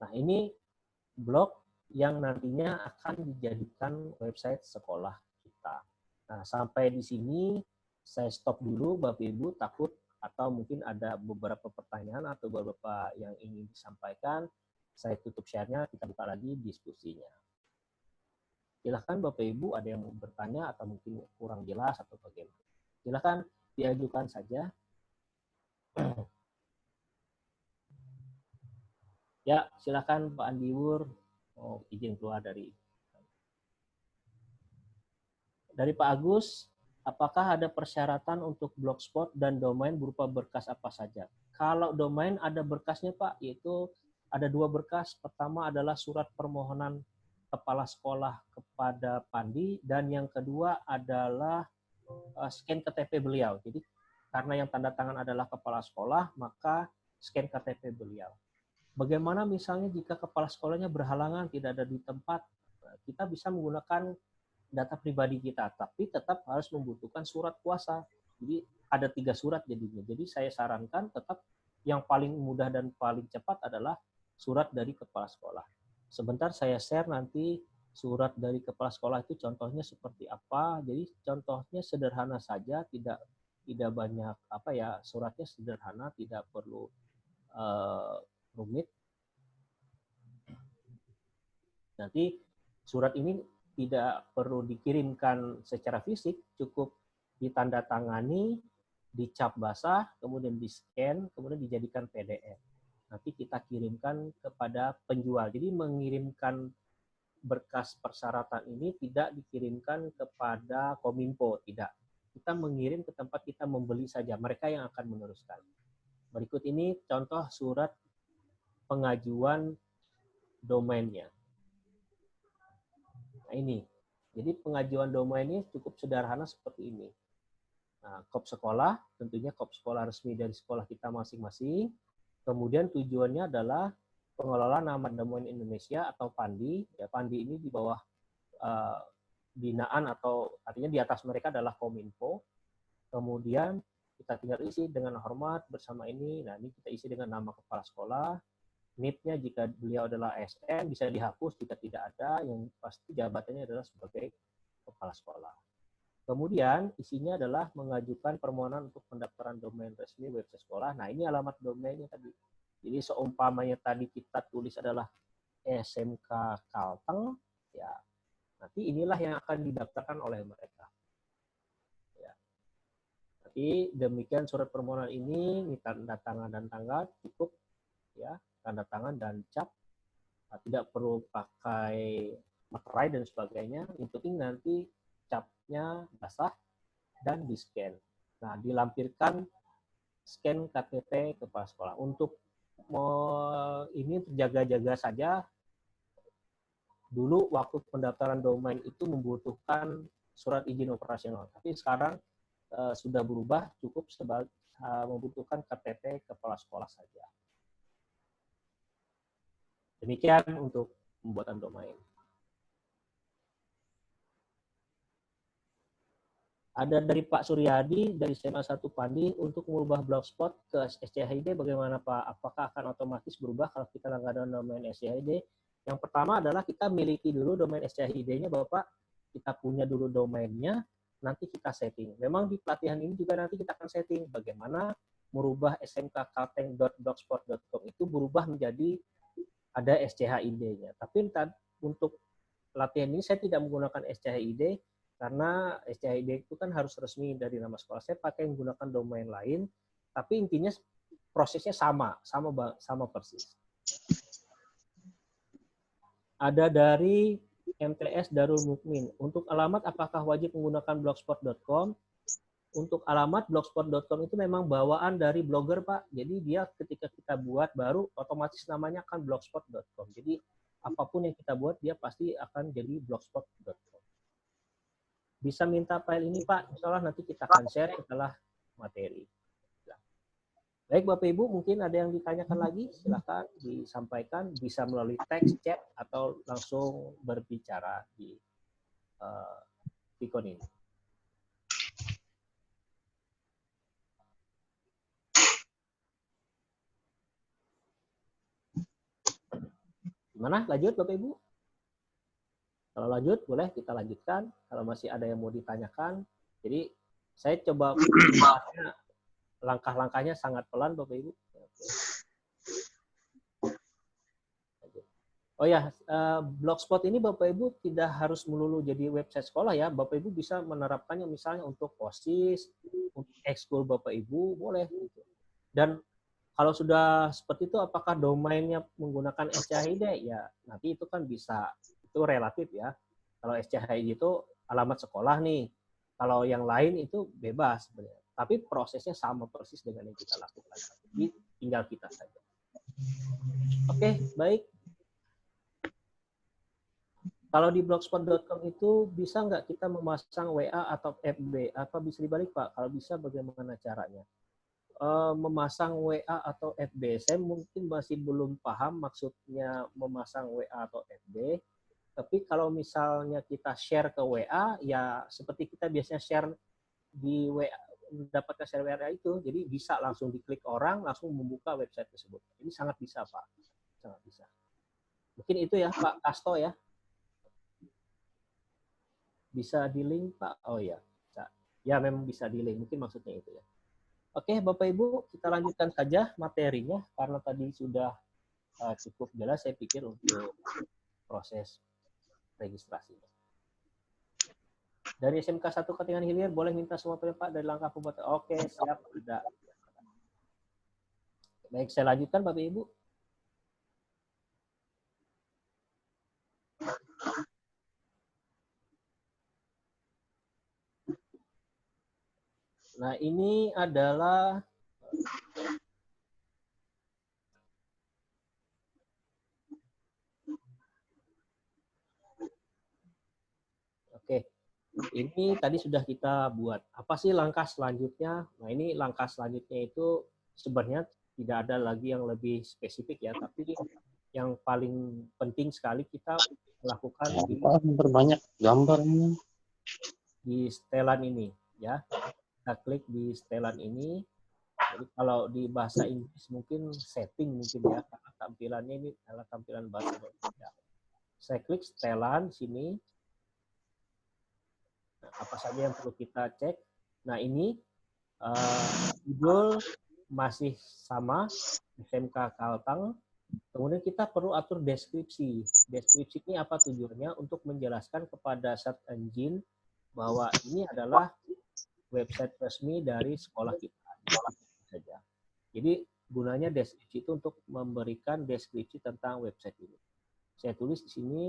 Nah, ini blog yang nantinya akan dijadikan website sekolah kita. Nah, sampai di sini saya stop dulu, Bapak Ibu, takut atau mungkin ada beberapa pertanyaan atau beberapa yang ingin disampaikan. Saya tutup share-nya, kita buka lagi diskusinya. Silahkan Bapak Ibu, ada yang mau bertanya atau mungkin kurang jelas atau bagaimana. Silahkan diajukan saja. Ya, silakan Pak Andi Wur, mau izin keluar dari Pak Agus. Apakah ada persyaratan untuk blogspot dan domain berupa berkas apa saja? Kalau domain ada berkasnya Pak, yaitu ada 2 berkas. Pertama adalah surat permohonan kepala sekolah kepada Pandi, dan yang kedua adalah scan KTP beliau. Jadi karena yang tanda tangan adalah kepala sekolah, maka scan KTP beliau. Bagaimana misalnya jika kepala sekolahnya berhalangan, tidak ada di tempat, kita bisa menggunakan data pribadi kita, tapi tetap harus membutuhkan surat kuasa. Jadi ada 3 surat jadinya. Jadi saya sarankan tetap yang paling mudah dan paling cepat adalah surat dari kepala sekolah. Sebentar saya share nanti surat dari kepala sekolah itu contohnya seperti apa. Jadi contohnya sederhana saja, tidak banyak suratnya sederhana, tidak perlu rumit. Nanti surat ini tidak perlu dikirimkan secara fisik, cukup ditandatangani, dicap basah, kemudian di-scan, kemudian dijadikan PDF. Nanti kita kirimkan kepada penjual. Jadi mengirimkan berkas persyaratan ini tidak dikirimkan kepada Kominfo, tidak. Kita mengirim ke tempat kita membeli saja, mereka yang akan meneruskan. Berikut ini contoh surat pengajuan domainnya. Nah, ini. Jadi pengajuan domain ini cukup sederhana seperti ini. Nah, kop sekolah, tentunya kop sekolah resmi dari sekolah kita masing-masing. Kemudian tujuannya adalah pengelola nama domain Indonesia atau Pandi. Ya, Pandi ini di bawah binaan atau artinya di atas mereka adalah Kominfo. Kemudian kita tinggal isi dengan hormat bersama ini. Nah, ini kita isi dengan nama kepala sekolah. NIP-nya jika beliau adalah ASN bisa dihapus jika tidak ada, yang pasti jabatannya adalah sebagai kepala sekolah. Kemudian isinya adalah mengajukan permohonan untuk pendaftaran domain resmi website sekolah. Nah, ini alamat domainnya tadi. Jadi seumpamanya tadi kita tulis adalah SMK Kalteng, ya nanti inilah yang akan didaftarkan oleh mereka. Ya. Jadi demikian surat permohonan ini, tanda tangan dan tanggal cukup, ya. Tanda tangan dan cap, tidak perlu pakai materai dan sebagainya. Yang penting nanti capnya basah dan di-scan. Nah, dilampirkan scan KTP kepala sekolah. Untuk ini terjaga-jaga saja, dulu waktu pendaftaran domain itu membutuhkan surat izin operasional. Tapi sekarang sudah berubah, cukup membutuhkan KTP kepala sekolah saja. Demikian untuk pembuatan domain. Ada dari Pak Suryadi dari SMA 1 Pandi, untuk mengubah blogspot ke SCHID bagaimana Pak? Apakah akan otomatis berubah kalau kita langganan domain SCHID? Yang pertama adalah kita miliki dulu domain SCHID-nya, Bapak. Kita punya dulu domainnya, nanti kita setting. Memang di pelatihan ini juga nanti kita akan setting bagaimana merubah smkkalteng.blogspot.com itu berubah menjadi ada SCHID-nya. Tapi untuk latihan ini saya tidak menggunakan SCHID karena SCHID itu kan harus resmi dari nama sekolah. Saya pakai menggunakan domain lain, tapi intinya prosesnya sama persis. Ada dari MTS Darul Mukmin. Untuk alamat apakah wajib menggunakan blogspot.com? Untuk alamat blogspot.com itu memang bawaan dari blogger, Pak. Jadi dia ketika kita buat baru otomatis namanya akan blogspot.com. Jadi apapun yang kita buat dia pasti akan jadi blogspot.com. Bisa minta file ini, Pak. Insyaallah nanti kita akan share setelah materi. Baik Bapak Ibu, mungkin ada yang ditanyakan lagi, silakan disampaikan, bisa melalui teks, chat, atau langsung berbicara di Vicon ini. Gimana? Lanjut Bapak Ibu? Kalau lanjut, boleh kita lanjutkan. Kalau masih ada yang mau ditanyakan. Jadi, saya coba bahasnya, langkah-langkahnya sangat pelan Bapak Ibu. Oh ya, Blogspot ini Bapak Ibu tidak harus melulu jadi website sekolah ya. Bapak Ibu bisa menerapkannya misalnya untuk OSIS, untuk ekskul Bapak Ibu, boleh. Dan kalau sudah seperti itu, apakah domainnya menggunakan SCHID? Ya, nanti itu kan bisa, itu relatif ya. Kalau SCHID itu alamat sekolah nih. Kalau yang lain itu bebas sebenarnya. Tapi prosesnya sama persis dengan yang kita lakukan. Jadi tinggal kita saja. Oke, baik. Kalau di blogspot.com itu bisa nggak kita memasang WA atau FB? Apa bisa dibalik Pak? Kalau bisa bagaimana caranya? Memasang WA atau FB. Saya mungkin masih belum paham maksudnya memasang WA atau FB. Tapi kalau misalnya kita share ke WA, ya seperti kita biasanya share di WA, mendapatkan share WA itu, jadi bisa langsung diklik orang, langsung membuka website tersebut. Ini sangat bisa Pak, sangat bisa. Mungkin itu ya Pak Kasto ya. Bisa di link Pak? Oh ya, bisa. Ya memang bisa di link, mungkin maksudnya itu ya. Oke Bapak Ibu, kita lanjutkan saja materinya, karena tadi sudah cukup jelas saya pikir untuk proses registrasinya. Dari SMK 1 Katingan Hilir, boleh minta semua Pak dari langkah pembuatan. Oke, siap, ada. Baik, saya lanjutkan Bapak Ibu. Nah, ini adalah oke. Ini tadi sudah kita buat. Apa sih langkah selanjutnya? Nah, ini langkah selanjutnya itu sebenarnya tidak ada lagi yang lebih spesifik ya, tapi yang paling penting sekali kita lakukan Banyak gambarnya. di setelan ini ya. Kita klik di setelan ini. Jadi kalau di bahasa Inggris mungkin setting mungkin ya, karena tampilannya ini adalah tampilan bahasa Indonesia. Saya klik setelan sini. Nah, apa saja yang perlu kita cek? Nah ini judul masih sama, SMK Kalteng. Kemudian kita perlu atur deskripsi. Deskripsi ini apa tujuannya? Untuk menjelaskan kepada search engine bahwa ini adalah website resmi dari sekolah kita. Saja. Jadi gunanya deskripsi itu untuk memberikan deskripsi tentang website ini. Saya tulis di sini.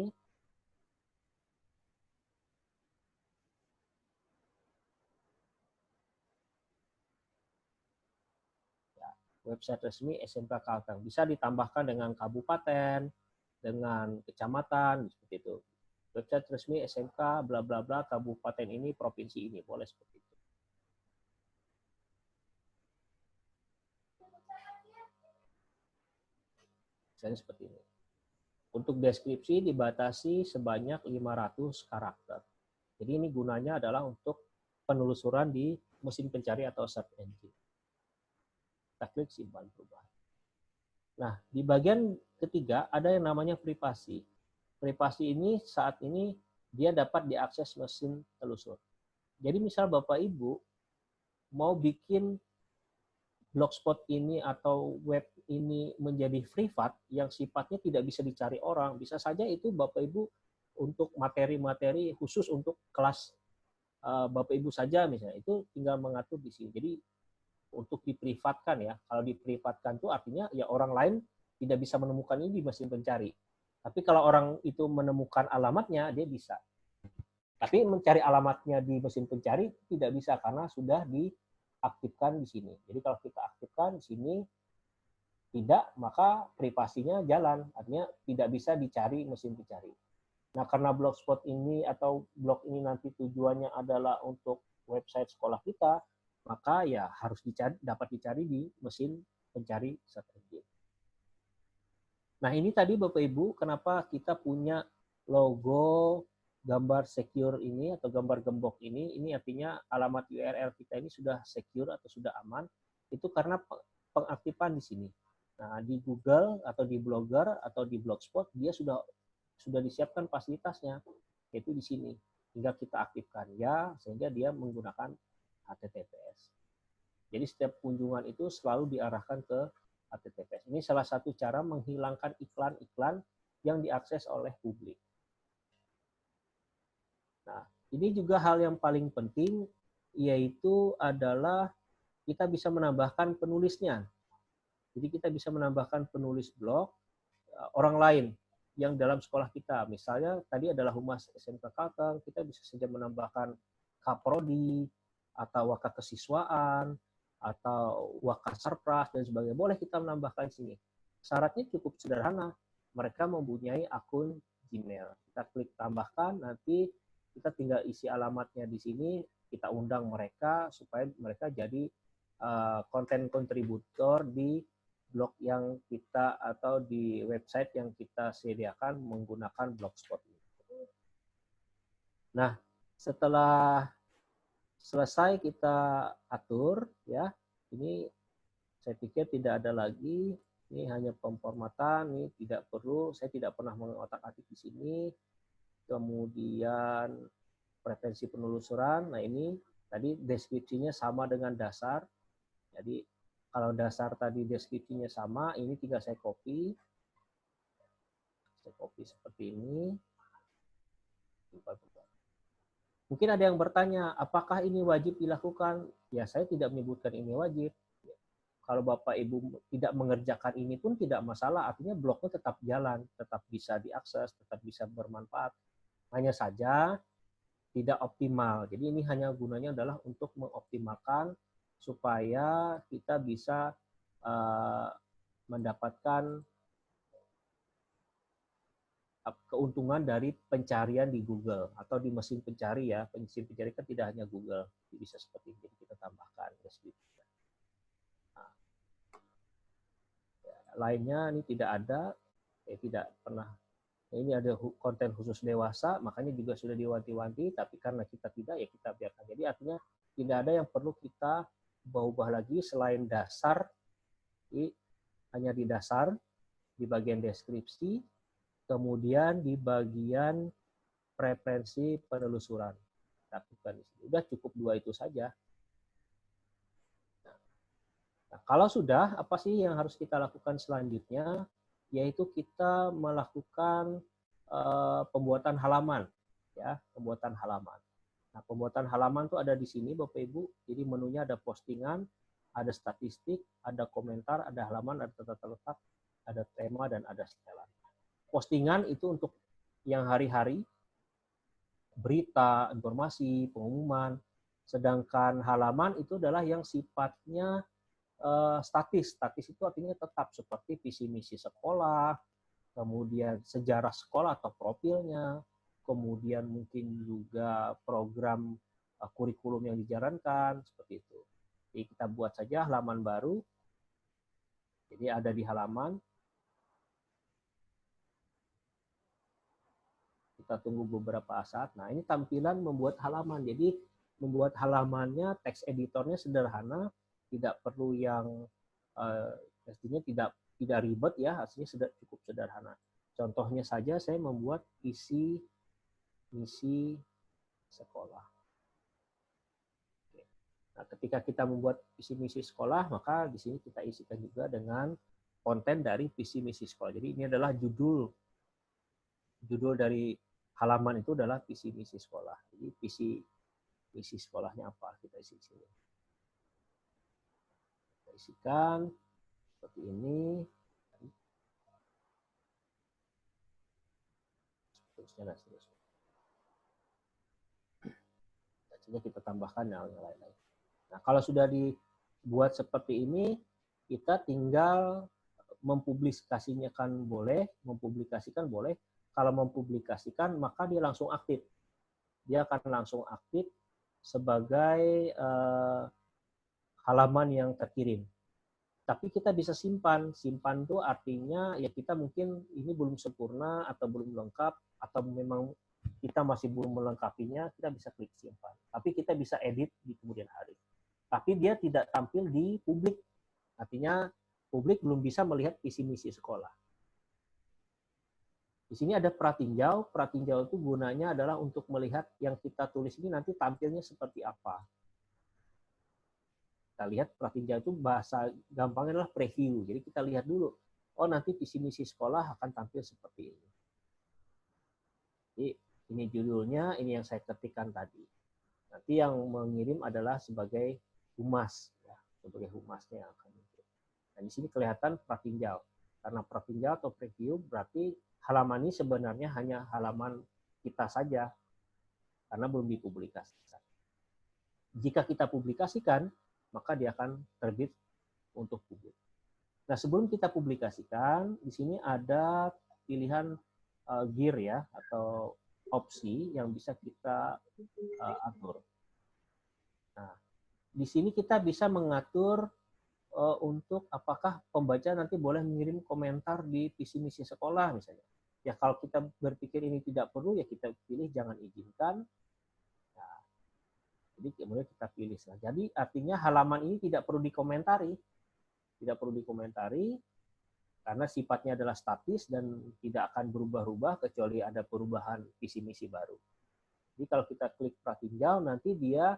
Ya, website resmi SMK Kalteng. Bisa ditambahkan dengan kabupaten, dengan kecamatan, seperti itu. Website resmi SMK bla bla bla kabupaten ini, provinsi ini, boleh seperti itu. Misalnya seperti ini. Untuk deskripsi dibatasi sebanyak 500 karakter. Jadi ini gunanya adalah untuk penelusuran di mesin pencari atau search engine. Kita klik simpan perubahan. Nah, di bagian ketiga ada yang namanya privasi. Privasi ini saat ini dia dapat diakses mesin telusur. Jadi misal Bapak Ibu mau bikin blogspot ini atau web ini menjadi privat yang sifatnya tidak bisa dicari orang, bisa saja itu Bapak Ibu untuk materi-materi khusus untuk kelas Bapak Ibu saja misalnya, itu tinggal mengatur di sini. Jadi untuk diprivatkan ya, kalau diprivatkan itu artinya ya orang lain tidak bisa menemukan ini di mesin pencari. Tapi kalau orang itu menemukan alamatnya, dia bisa. Tapi mencari alamatnya di mesin pencari tidak bisa karena sudah diaktifkan di sini. Jadi kalau kita aktifkan di sini, tidak, maka privasinya jalan. Artinya tidak bisa dicari mesin pencari. Nah, karena blogspot ini atau blog ini nanti tujuannya adalah untuk website sekolah kita, maka ya harus dapat dicari di mesin pencari search engine. Nah, ini tadi Bapak Ibu, kenapa kita punya logo gambar secure ini atau gambar gembok ini artinya alamat URL kita ini sudah secure atau sudah aman, itu karena pengaktifan di sini. Nah, di Google atau di Blogger atau di Blogspot dia sudah disiapkan fasilitasnya, yaitu di sini. Hingga kita aktifkan ya, sehingga dia menggunakan HTTPS. Jadi setiap kunjungan itu selalu diarahkan ke HTTPS. Ini salah satu cara menghilangkan iklan-iklan yang diakses oleh publik. Nah, ini juga hal yang paling penting, yaitu adalah kita bisa menambahkan penulisnya. Jadi kita bisa menambahkan penulis blog orang lain yang dalam sekolah kita. Misalnya tadi adalah Humas SMK Kalteng, kita bisa saja menambahkan Kaprodi, atau Waka Kesiswaan, atau Wakasarpras dan sebagainya. Boleh kita menambahkan di sini. Syaratnya cukup sederhana. Mereka mempunyai akun Gmail. Kita klik tambahkan, nanti kita tinggal isi alamatnya di sini, kita undang mereka supaya mereka jadi konten kontributor di blog yang kita atau di website yang kita sediakan menggunakan Blogspot. Nah, setelah selesai kita atur, ya, ini saya pikir tidak ada lagi, ini hanya pemformatan, ini tidak perlu, saya tidak pernah mengotak-atik di sini. Kemudian preferensi penelusuran, nah ini tadi deskripsinya sama dengan dasar. Jadi kalau dasar tadi deskripsinya sama, ini tinggal saya copy. Saya copy seperti ini. Mungkin ada yang bertanya, apakah ini wajib dilakukan? Ya, saya tidak menyebutkan ini wajib. Kalau Bapak Ibu tidak mengerjakan ini pun tidak masalah, artinya blognya tetap jalan, tetap bisa diakses, tetap bisa bermanfaat. Hanya saja tidak optimal. Jadi ini hanya gunanya adalah untuk mengoptimalkan supaya kita bisa mendapatkan keuntungan dari pencarian di Google atau di mesin pencari ya. Mesin pencari kan tidak hanya Google, bisa seperti ini. Jadi kita tambahkan deskripsinya. Nah, ya, lainnya ini tidak ada, tidak pernah. Ini ada konten khusus dewasa, makanya juga sudah diwanti-wanti, tapi karena kita tidak, ya kita biarkan. Jadi artinya tidak ada yang perlu kita ubah-ubah lagi selain dasar, hanya di dasar, di bagian deskripsi, kemudian di bagian preferensi penelusuran. Lakukan di sini. Udah cukup 2 itu saja. Nah, kalau sudah, apa sih yang harus kita lakukan selanjutnya? Yaitu kita melakukan pembuatan halaman, ya, pembuatan halaman. Nah, pembuatan halaman itu ada di sini, Bapak Ibu. Jadi menunya ada postingan, ada statistik, ada komentar, ada halaman, ada tata letak, ada tema dan ada setelan. Postingan itu untuk yang hari-hari, berita, informasi, pengumuman. Sedangkan halaman itu adalah yang sifatnya statis. Statis itu artinya tetap seperti visi misi sekolah, kemudian sejarah sekolah atau profilnya, kemudian mungkin juga program kurikulum yang dijalankan, seperti itu. Jadi kita buat saja halaman baru. Jadi ada di halaman. Kita tunggu beberapa saat. Nah, ini tampilan membuat halaman. Jadi membuat halamannya, teks editornya sederhana, tidak perlu yang pastinya tidak ribet ya, hasilnya sudah cukup sederhana. Contohnya saja saya membuat visi misi sekolah. Nah, ketika kita membuat visi misi sekolah, maka di sini kita isikan juga dengan konten dari visi misi sekolah. Jadi ini adalah judul dari halaman itu adalah visi misi sekolah. Jadi visi misi sekolahnya apa kita isi di sini. Kita isikan seperti ini. Seterusnya dan seterusnya. Selanjutnya kita tambahkan yang lain-lain. Nah, kalau sudah dibuat seperti ini, kita tinggal mempublikasikan boleh. Kalau mempublikasikan, maka dia langsung aktif. Dia akan langsung aktif sebagai halaman yang terkirim. Tapi kita bisa simpan. Simpan itu artinya ya kita mungkin ini belum sempurna atau belum lengkap atau memang kita masih belum melengkapinya, kita bisa klik simpan. Tapi kita bisa edit di kemudian hari. Tapi dia tidak tampil di publik. Artinya publik belum bisa melihat visi misi sekolah. Di sini ada pratinjau. Pratinjau itu gunanya adalah untuk melihat yang kita tulis ini nanti tampilnya seperti apa. Kita lihat pratinjau itu bahasa gampangnya adalah preview. Jadi kita lihat dulu, oh nanti visi misi sekolah akan tampil seperti ini. Jadi ini judulnya, ini yang saya ketikkan tadi. Nanti yang mengirim adalah sebagai humas, ya, sebagai humasnya yang akan mengirim. Dan di sini kelihatan pratinjau. Karena pratinjau atau preview berarti halaman ini sebenarnya hanya halaman kita saja, karena belum dipublikasikan. Jika kita publikasikan, maka dia akan terbit untuk publik. Nah, sebelum kita publikasikan, di sini ada pilihan gear ya, atau opsi yang bisa kita atur. Nah, di sini kita bisa mengatur untuk apakah pembaca nanti boleh mengirim komentar di visi misi sekolah misalnya. Ya kalau kita berpikir ini tidak perlu, ya kita pilih jangan izinkan. Nah, jadi kemudian kita pilih. Jadi artinya halaman ini tidak perlu dikomentari. Tidak perlu dikomentari karena sifatnya adalah statis dan tidak akan berubah-ubah kecuali ada perubahan visi misi baru. Jadi kalau kita klik pratinjau, nanti dia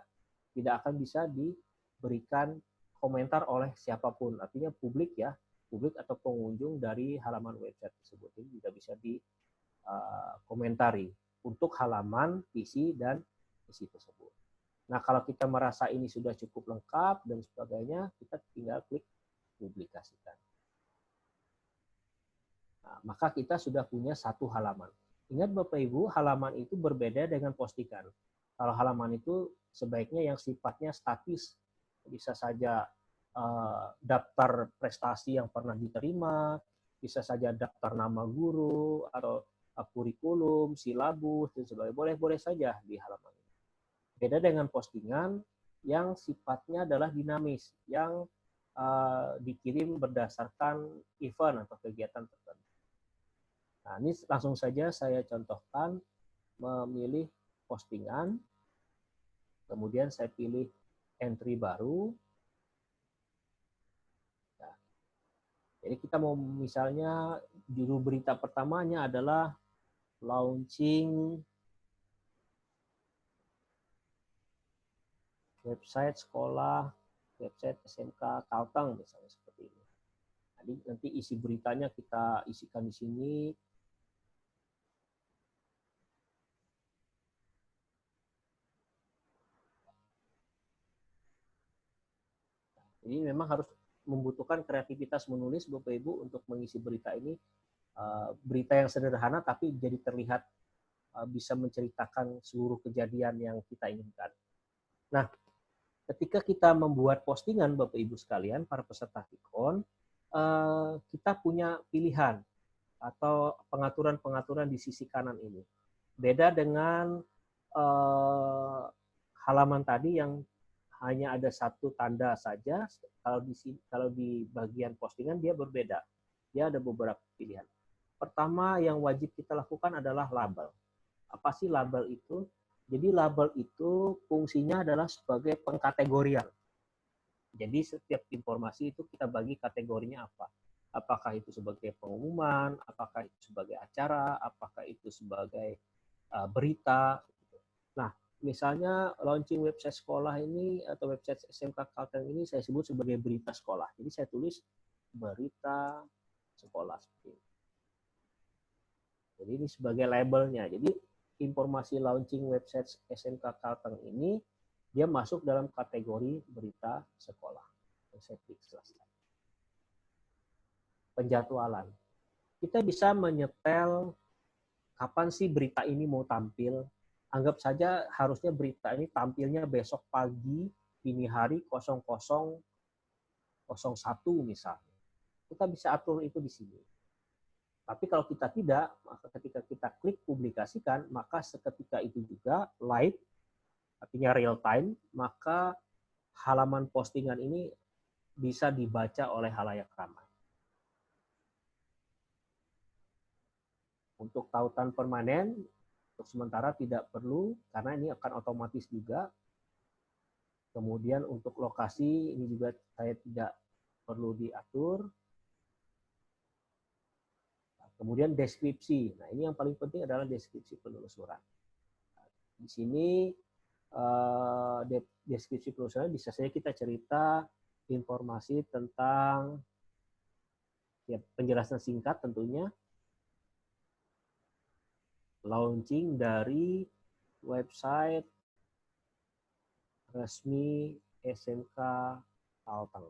tidak akan bisa diberikan komentar oleh siapapun. Artinya publik ya, publik atau pengunjung dari halaman website tersebut. Ini tidak bisa dikomentari untuk halaman visi dan misi tersebut. Nah, kalau kita merasa ini sudah cukup lengkap dan sebagainya, kita tinggal klik publikasikan. Nah, maka kita sudah punya satu halaman. Ingat Bapak Ibu, halaman itu berbeda dengan postingan. Kalau halaman itu sebaiknya yang sifatnya statis, bisa saja daftar prestasi yang pernah diterima, bisa saja daftar nama guru, atau kurikulum, silabus, dan sebagainya. Boleh-boleh saja di halaman ini. Beda dengan postingan yang sifatnya adalah dinamis, yang dikirim berdasarkan event atau kegiatan tertentu. Nah, ini langsung saja saya contohkan memilih postingan, kemudian saya pilih entry baru. Nah, jadi kita mau misalnya judul berita pertamanya adalah launching website sekolah, website SMK Kalteng misalnya seperti ini. Jadi nanti isi beritanya kita isikan di sini. Jadi memang harus membutuhkan kreativitas menulis Bapak Ibu untuk mengisi berita ini. Berita yang sederhana tapi jadi terlihat bisa menceritakan seluruh kejadian yang kita inginkan. Nah, ketika kita membuat postingan Bapak Ibu sekalian, para peserta Tikon, kita punya pilihan atau pengaturan-pengaturan di sisi kanan ini. Beda dengan halaman tadi yang hanya ada satu tanda saja. Kalau di bagian postingan dia berbeda. Dia ada beberapa pilihan. Pertama yang wajib kita lakukan adalah label. Apa sih label itu? Jadi label itu fungsinya adalah sebagai pengkategorian. Jadi setiap informasi itu kita bagi kategorinya apa. Apakah itu sebagai pengumuman, apakah itu sebagai acara, apakah itu sebagai berita. Nah, misalnya launching website sekolah ini atau website SMK Kalteng ini saya sebut sebagai berita sekolah. Jadi saya tulis berita sekolah seperti ini. Jadi ini sebagai labelnya. Jadi informasi launching website SMK Kalteng ini dia masuk dalam kategori berita sekolah. Saya klik selesai. Penjadwalan. Kita bisa menyetel kapan sih berita ini mau tampil. Anggap saja harusnya berita ini tampilnya besok pagi, dini hari 00:01 misalnya. Kita bisa atur itu di sini. Tapi kalau kita tidak, maka ketika kita klik publikasikan, maka seketika itu juga live, artinya real time, maka halaman postingan ini bisa dibaca oleh halayak ramai. Untuk tautan permanen, untuk sementara tidak perlu, karena ini akan otomatis juga. Kemudian untuk lokasi, ini juga saya tidak perlu diatur. Kemudian deskripsi. Nah, ini yang paling penting adalah deskripsi penelusuran. Di sini deskripsi penelusuran bisa saja kita cerita informasi tentang ya, penjelasan singkat tentunya, launching dari website resmi SMK Kalteng.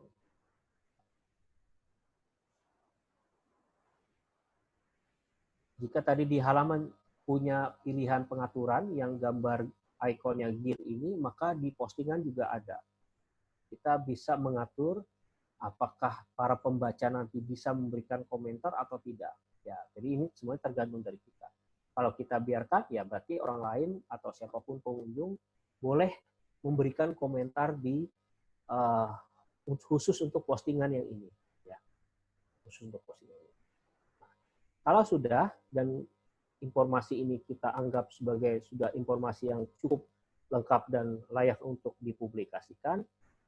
Jika tadi di halaman punya pilihan pengaturan yang gambar ikonnya gear ini, maka di postingan juga ada. Kita bisa mengatur apakah para pembaca nanti bisa memberikan komentar atau tidak. Ya, jadi ini semuanya tergantung dari kita. Kalau kita biarkan, ya berarti orang lain atau siapapun pengunjung boleh memberikan komentar di khusus untuk postingan yang ini. Ya, khusus untuk postingan ini. Kalau sudah dan informasi ini kita anggap sebagai sudah informasi yang cukup lengkap dan layak untuk dipublikasikan,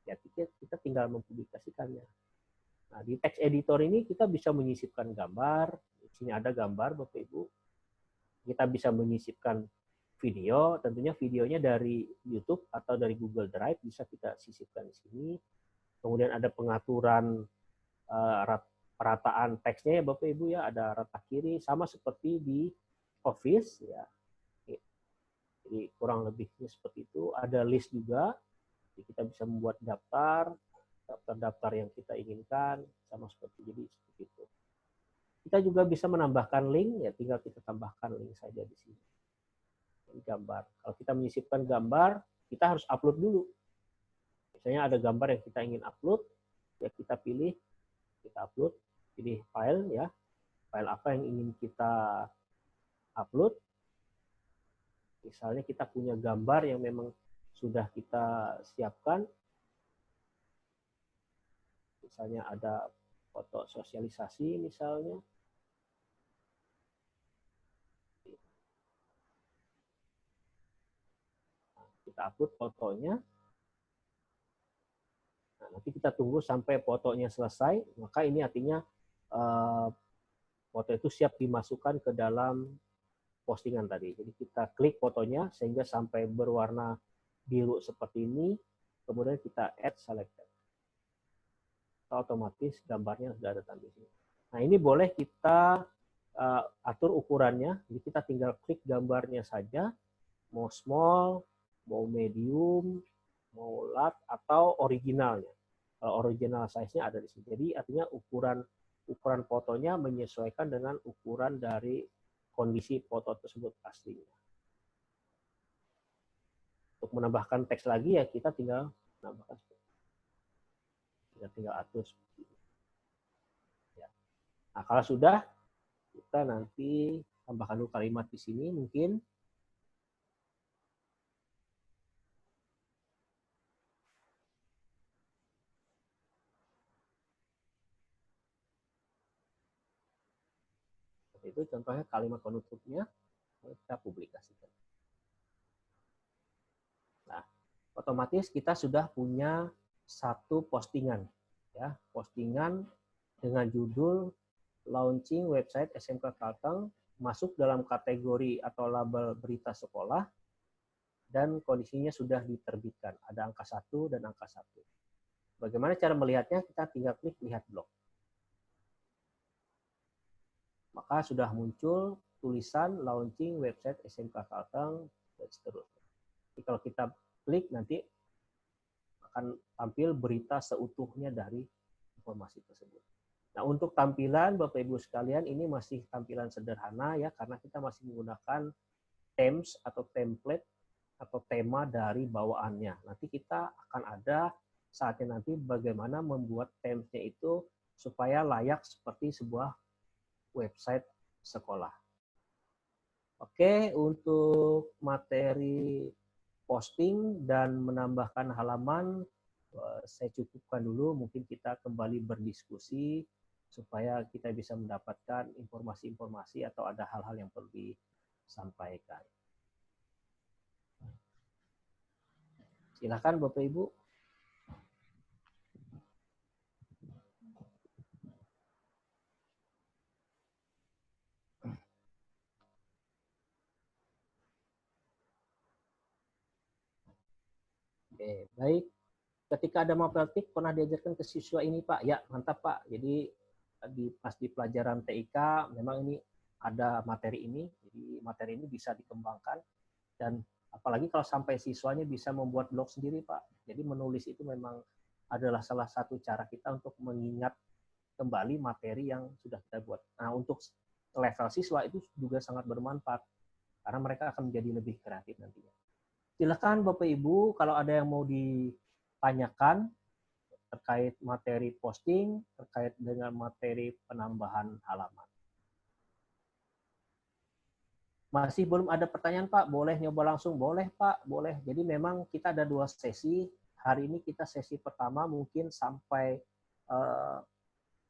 ya kita tinggal mempublikasikannya. Nah, di text editor ini kita bisa menyisipkan gambar, di sini ada gambar Bapak Ibu. Kita bisa menyisipkan video, tentunya videonya dari YouTube atau dari Google Drive bisa kita sisipkan di sini. Kemudian ada pengaturan perataan teksnya ya Bapak Ibu ya, ada rata kiri sama seperti di Office ya. Jadi kurang lebihnya seperti itu. Ada list juga. Jadi kita bisa membuat daftar yang kita inginkan sama seperti itu. Kita juga bisa menambahkan link ya, tinggal kita tambahkan link saja di sini. Ini gambar. Kalau kita menyisipkan gambar, kita harus upload dulu. Misalnya ada gambar yang kita ingin upload, ya kita pilih, kita upload. Pilih file ya, file apa yang ingin kita upload. Misalnya kita punya gambar yang memang sudah kita siapkan. Misalnya ada foto sosialisasi misalnya. Kita upload fotonya. Nah, nanti kita tunggu sampai fotonya selesai, maka ini artinya foto itu siap dimasukkan ke dalam postingan tadi. Jadi kita klik fotonya sehingga sampai berwarna biru seperti ini, kemudian kita add selected. Otomatis gambarnya sudah ada di sini. Nah, ini boleh kita atur ukurannya. Jadi kita tinggal klik gambarnya saja, mau small, mau medium, mau large atau originalnya. Kalau original size-nya ada di sini. Jadi artinya ukuran fotonya menyesuaikan dengan ukuran dari kondisi foto tersebut aslinya. Untuk menambahkan teks lagi ya kita tinggal menambahkan. Kita tinggal atur seperti ini. Ya. Nah, kalau sudah kita nanti tambahkan dulu kalimat di sini mungkin. Itu contohnya kalimat penutupnya kita publikasikan. Nah, otomatis kita sudah punya satu postingan, ya, postingan dengan judul launching website SMK Kalteng masuk dalam kategori atau label berita sekolah dan kondisinya sudah diterbitkan. Ada angka 1 dan angka 1. Bagaimana cara melihatnya? Kita tinggal klik lihat blog. Maka sudah muncul tulisan launching website SMK Kalteng dan seterusnya. Jadi kalau kita klik nanti akan tampil berita seutuhnya dari informasi tersebut. Nah, untuk tampilan Bapak Ibu sekalian ini masih tampilan sederhana ya karena kita masih menggunakan themes atau template atau tema dari bawaannya. Nanti kita akan ada saatnya nanti bagaimana membuat themes-nya itu supaya layak seperti sebuah website sekolah. Oke, untuk materi posting dan menambahkan halaman saya cukupkan dulu, mungkin kita kembali berdiskusi supaya kita bisa mendapatkan informasi-informasi atau ada hal-hal yang perlu disampaikan. Silakan Bapak Ibu. Oke, baik. Ketika ada mapeltik pernah diajarkan ke siswa ini Pak? Ya, mantap Pak. Jadi pas di pelajaran TIK memang ini ada materi ini, jadi materi ini bisa dikembangkan dan apalagi kalau sampai siswanya bisa membuat blog sendiri Pak. Jadi menulis itu memang adalah salah satu cara kita untuk mengingat kembali materi yang sudah kita buat. Nah, untuk level siswa itu juga sangat bermanfaat karena mereka akan menjadi lebih kreatif nantinya. Silakan Bapak Ibu kalau ada yang mau ditanyakan terkait materi posting, terkait dengan materi penambahan halaman. Masih belum ada pertanyaan Pak? Boleh nyoba langsung? Boleh Pak, boleh. Jadi memang kita ada 2 sesi. Hari ini kita sesi pertama mungkin sampai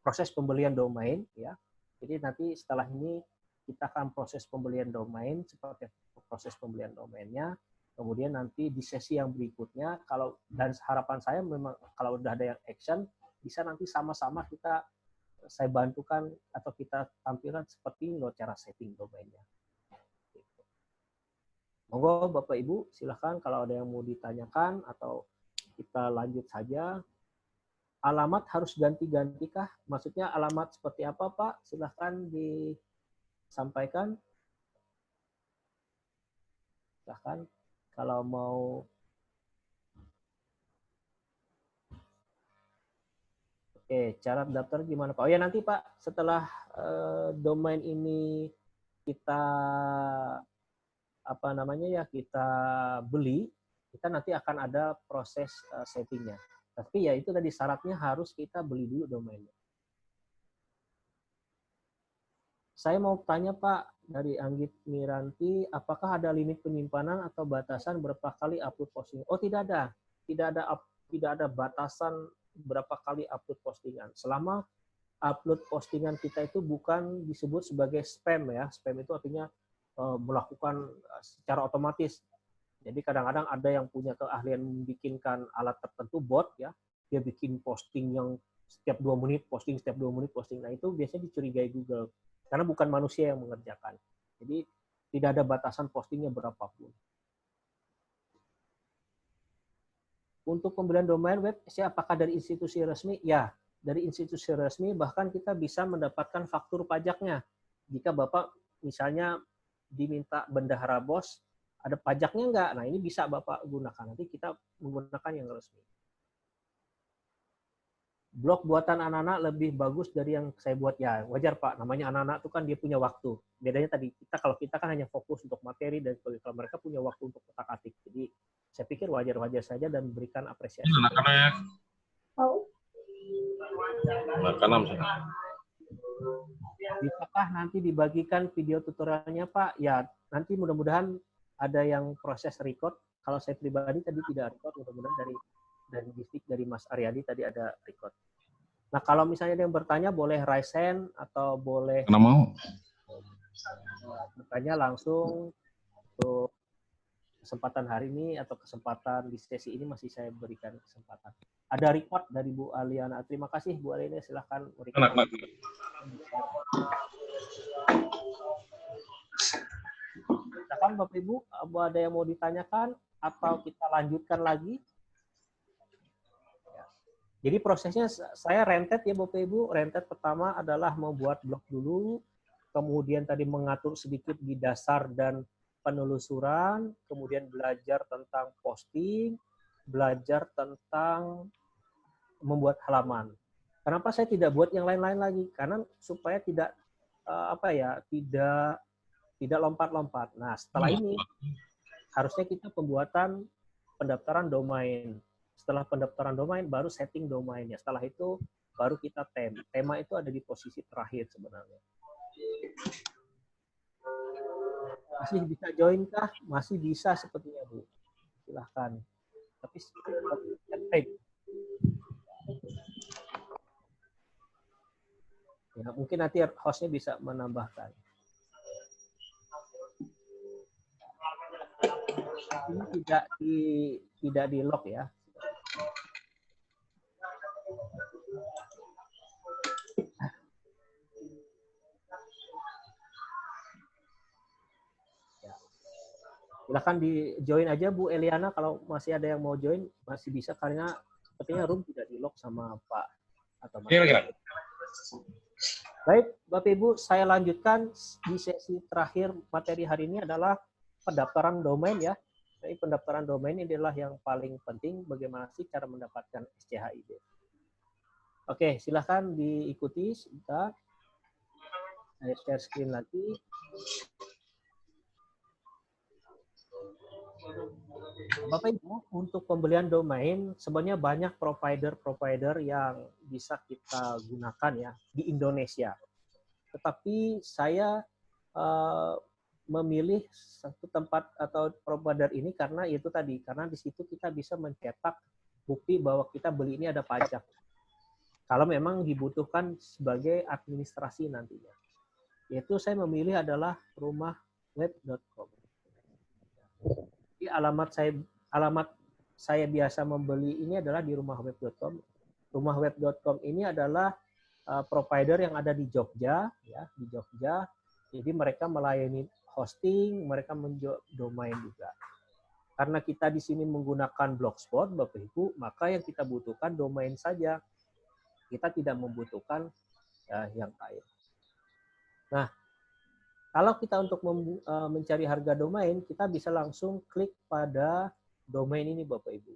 proses pembelian domain. Ya. Jadi nanti setelah ini kita akan proses pembelian domain, seperti proses pembelian domainnya. Kemudian nanti di sesi yang berikutnya, dan harapan saya memang kalau udah ada yang action, bisa nanti sama-sama saya bantukan atau kita tampilkan seperti ini loh cara setting domainnya. Monggo Bapak Ibu, silahkan kalau ada yang mau ditanyakan atau kita lanjut saja. Alamat harus ganti-ganti kah? Maksudnya alamat seperti apa Pak? Silahkan disampaikan. Silahkan. Kalau mau cara daftar gimana Pak? Oh ya nanti Pak, setelah domain ini kita kita beli, kita nanti akan ada proses settingnya. Tapi ya itu tadi syaratnya harus kita beli dulu domainnya. Saya mau tanya Pak, dari Anggit Miranti, apakah ada limit penyimpanan atau batasan berapa kali upload posting? Oh tidak ada. Tidak ada batasan berapa kali upload postingan. Selama upload postingan kita itu bukan disebut sebagai spam ya. Spam itu artinya melakukan secara otomatis. Jadi kadang-kadang ada yang punya keahlian membikinkan alat tertentu bot ya. Dia bikin posting yang setiap 2 menit posting, setiap 2 menit posting. Nah itu biasanya dicurigai Google. Karena bukan manusia yang mengerjakan. Jadi tidak ada batasan postingnya berapapun. Untuk pembelian domain web, apakah dari institusi resmi? Ya, dari institusi resmi bahkan kita bisa mendapatkan faktur pajaknya. Jika Bapak misalnya diminta bendahara BOS, ada pajaknya enggak? Nah ini bisa Bapak gunakan. Nanti kita menggunakan yang resmi. Blog buatan anak-anak lebih bagus dari yang saya buat. Ya, wajar Pak. Namanya anak-anak itu kan dia punya waktu. Bedanya tadi, kalau kita kan hanya fokus untuk materi dan sebagainya. Kalau mereka punya waktu untuk otak-atik. Jadi, saya pikir wajar-wajar saja dan berikan apresiasi. Anak-anak. Bisakah nanti dibagikan video tutorialnya Pak? Ya, nanti mudah-mudahan ada yang proses record. Kalau saya pribadi tadi tidak record, mudah-mudahan dari Gistik, dari Mas Aryadi tadi ada record. Nah, kalau misalnya ada yang bertanya, boleh raise hand atau boleh bertanya langsung untuk kesempatan hari ini atau kesempatan di sesi ini masih saya berikan kesempatan. Ada record dari Bu Aliana. Terima kasih Bu Aliana, silahkan berikan. Silakan Bapak Ibu, ada yang mau ditanyakan atau kita lanjutkan lagi? Jadi prosesnya saya rentet ya Bapak Ibu. Rentet pertama adalah membuat blog dulu, kemudian tadi mengatur sedikit di dasar dan penelusuran, kemudian belajar tentang posting, belajar tentang membuat halaman. Kenapa saya tidak buat yang lain-lain lagi? Karena supaya tidak tidak lompat-lompat. Nah, setelah ini harusnya kita pembuatan pendaftaran domain. Setelah pendaftaran domain, baru setting domainnya. Setelah itu, baru kita tema itu ada di posisi terakhir sebenarnya. Masih bisa join kah? Masih bisa sepertinya Bu. Silahkan. Tapi Ya, mungkin nanti hostnya bisa menambahkan. Ini tidak di lock ya. Silahkan di join aja Bu Eliana, kalau masih ada yang mau join masih bisa, karena sepertinya room tidak di lock sama Pak atau Mas. Baik, Bapak Ibu, saya lanjutkan di sesi terakhir. Materi hari ini adalah pendaftaran domain ya. Jadi pendaftaran domain ini adalah yang paling penting, bagaimana sih cara mendapatkan SCHID. Oke, silahkan diikuti sebentar. Saya share screen lagi. Bapak Ibu, untuk pembelian domain sebenarnya banyak provider-provider yang bisa kita gunakan ya di Indonesia. Tetapi saya memilih satu tempat atau provider ini karena itu tadi, karena di situ kita bisa mencetak bukti bahwa kita beli ini ada pajak. Kalau memang dibutuhkan sebagai administrasi nantinya. Yaitu saya memilih adalah rumahweb.com. Alamat saya biasa membeli ini adalah di rumahweb.com. Rumahweb.com ini adalah provider yang ada di Jogja, ya, di Jogja. Jadi mereka melayani hosting, mereka menjual domain juga. Karena kita di sini menggunakan Blogspot, Bapak Ibu, maka yang kita butuhkan domain saja. Kita tidak membutuhkan yang lain. Nah, kalau kita untuk mencari harga domain, kita bisa langsung klik pada domain ini, Bapak Ibu.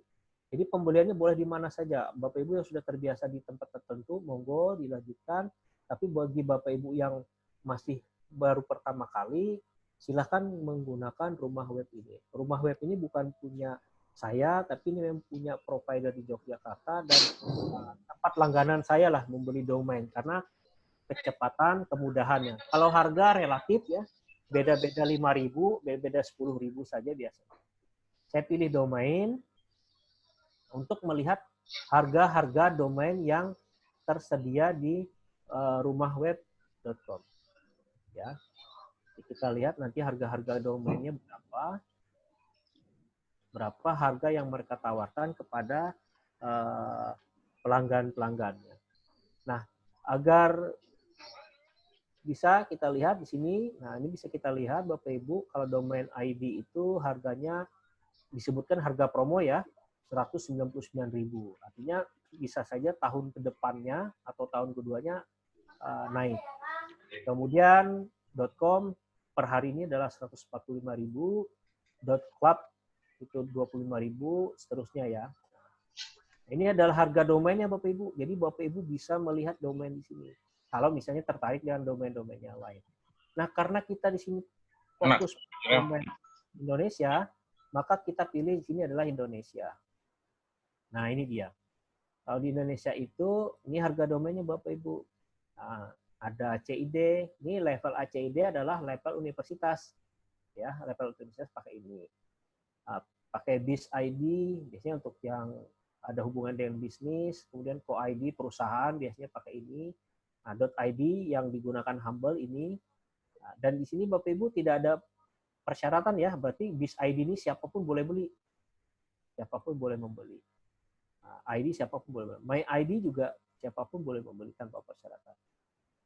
Jadi pembeliannya boleh di mana saja. Bapak Ibu yang sudah terbiasa di tempat tertentu, monggo dilanjutkan. Tapi bagi Bapak Ibu yang masih baru pertama kali, silahkan menggunakan rumah web ini. Rumah web ini bukan punya saya, tapi ini memang punya provider di Yogyakarta, dan tempat langganan saya lah membeli domain. Karena kecepatan, kemudahannya. Kalau harga relatif ya, beda-beda 5.000, beda-beda 10.000 saja biasanya. Saya pilih domain untuk melihat harga-harga domain yang tersedia di rumahweb.com. Ya, kita lihat nanti harga-harga domainnya berapa harga yang mereka tawarkan kepada pelanggan-pelanggannya. Nah, agar bisa kita lihat di sini. Nah, ini bisa kita lihat Bapak Ibu, kalau domain ID itu harganya disebutkan harga promo ya, 199.000. Artinya bisa saja tahun kedepannya atau tahun keduanya naik. Kemudian .com per hari ini adalah 145.000, .club itu 25.000, seterusnya ya. Ini adalah harga domainnya Bapak Ibu. Jadi Bapak Ibu bisa melihat domain di sini. Kalau misalnya tertarik dengan domain-domain yang lain. Nah, karena kita di sini fokus domain Indonesia, maka kita pilih di sini adalah Indonesia. Nah, ini dia. Kalau di Indonesia itu, ini harga domainnya Bapak Ibu. Nah, ada ACID. Ini level ACID adalah level universitas. Ya, level universitas pakai ini. Pakai BIS ID, biasanya untuk yang ada hubungan dengan bisnis. Kemudian Co-ID perusahaan, biasanya pakai ini. Nah, .id yang digunakan Humble ini, dan di sini Bapak Ibu tidak ada persyaratan ya, berarti BIS ID ini siapapun boleh beli, siapapun boleh membeli. Nah, ID siapapun boleh membeli. My ID juga siapapun boleh membeli tanpa persyaratan.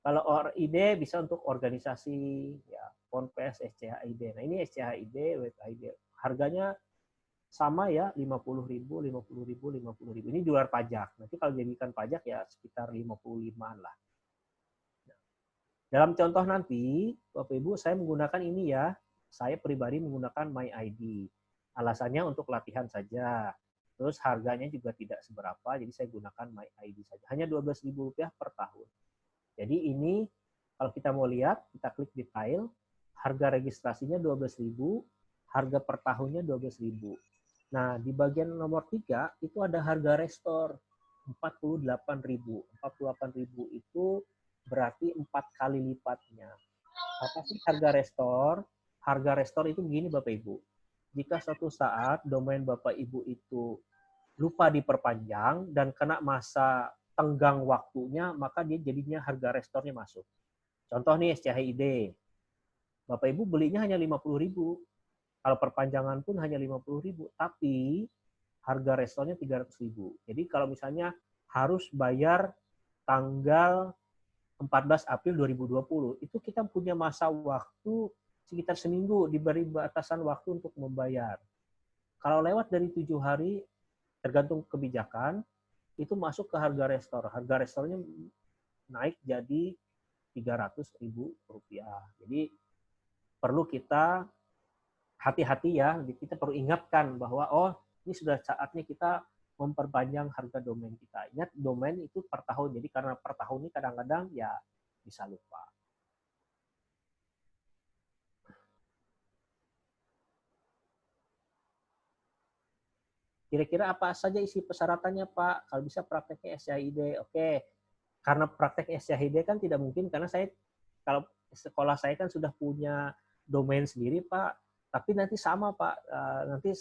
Kalau ORID bisa untuk organisasi, ya, Ponpes, SCHID. Nah, ini SCHID, Web ID. Harganya sama ya, 50.000, 50.000, 50.000. Ini di luar pajak. Nanti kalau jadikan pajak ya sekitar 55-an lah. Dalam contoh nanti, Bapak Ibu, saya menggunakan ini ya. Saya pribadi menggunakan My ID. Alasannya untuk latihan saja. Terus harganya juga tidak seberapa, jadi saya gunakan My ID saja. Hanya Rp12.000 per tahun. Jadi ini, kalau kita mau lihat, kita klik detail. Harga registrasinya Rp12.000, harga per tahunnya Rp12.000. Nah, di bagian nomor 3, itu ada harga restore. Rp48.000. Rp48.000 itu berarti 4 kali lipatnya. Apa sih harga restore? Harga restore itu begini Bapak Ibu. Jika suatu saat domain Bapak Ibu itu lupa diperpanjang dan kena masa tenggang waktunya, maka dia jadinya harga restornya masuk. Contoh nih SCHID, Bapak Ibu belinya hanya 50.000, kalau perpanjangan pun hanya 50.000, tapi harga restornya 300.000. Jadi kalau misalnya harus bayar tanggal 14 April 2020, itu kita punya masa waktu sekitar seminggu, diberi batasan waktu untuk membayar. Kalau lewat dari 7 hari, tergantung kebijakan, itu masuk ke harga restor. Harga restornya naik jadi Rp300.000. Jadi perlu kita hati-hati ya, kita perlu ingatkan bahwa ini sudah saatnya kita memperpanjang harga domain kita. Ingat, domain itu per tahun, jadi karena per tahun ini kadang-kadang ya bisa lupa. Kira-kira apa saja isi persyaratannya, Pak? Kalau bisa prakteknya SCHID. Oke, karena praktek SCHID kan tidak mungkin, karena kalau sekolah saya kan sudah punya domain sendiri, Pak. Tapi nanti sama, Pak. Nanti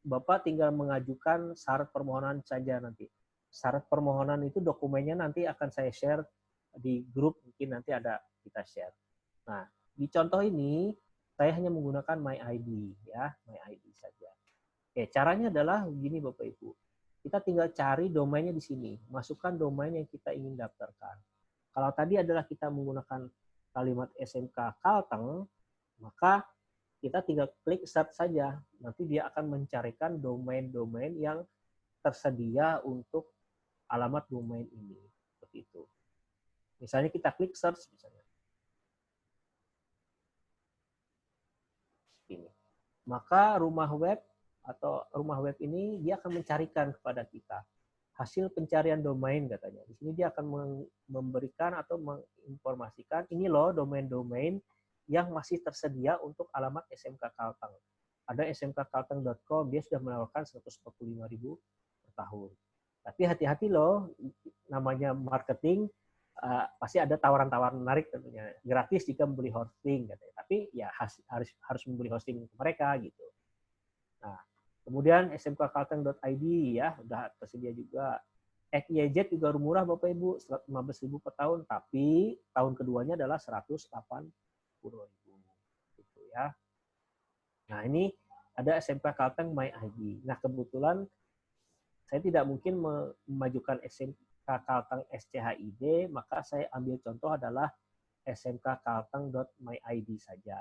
Bapak tinggal mengajukan syarat permohonan saja nanti. Syarat permohonan itu dokumennya nanti akan saya share di grup, mungkin nanti ada kita share. Nah, di contoh ini saya hanya menggunakan MyID ya, MyID saja. Oke, caranya adalah begini Bapak Ibu. Kita tinggal cari domainnya di sini, masukkan domain yang kita ingin daftarkan. Kalau tadi adalah kita menggunakan kalimat SMK Kalteng, maka kita tinggal klik start saja. Nanti dia akan mencarikan domain-domain yang tersedia untuk alamat domain ini. Seperti itu. Misalnya kita klik search misalnya. Ini. Maka rumah web ini dia akan mencarikan kepada kita hasil pencarian domain katanya. Di sini dia akan memberikan atau menginformasikan ini loh domain-domain yang masih tersedia untuk alamat SMK Kalteng. Ada smkkalteng.com, dia sudah menawarkan 145.000 per tahun. Tapi hati-hati loh, namanya marketing, pasti ada tawaran-tawaran menarik tentunya. Gratis jika membeli hosting katanya. Tapi ya harus membeli hosting ke mereka gitu. Nah, kemudian smkkalteng.id ya, sudah tersedia juga. XYZ juga murah Bapak Ibu, 115.000 per tahun, tapi tahun keduanya adalah 180.000 gitu ya. Nah, ini ada SMK Kalteng MyID. Nah, kebetulan saya tidak mungkin memajukan SMK Kalteng SCHID, maka saya ambil contoh adalah smkkalteng.myid saja.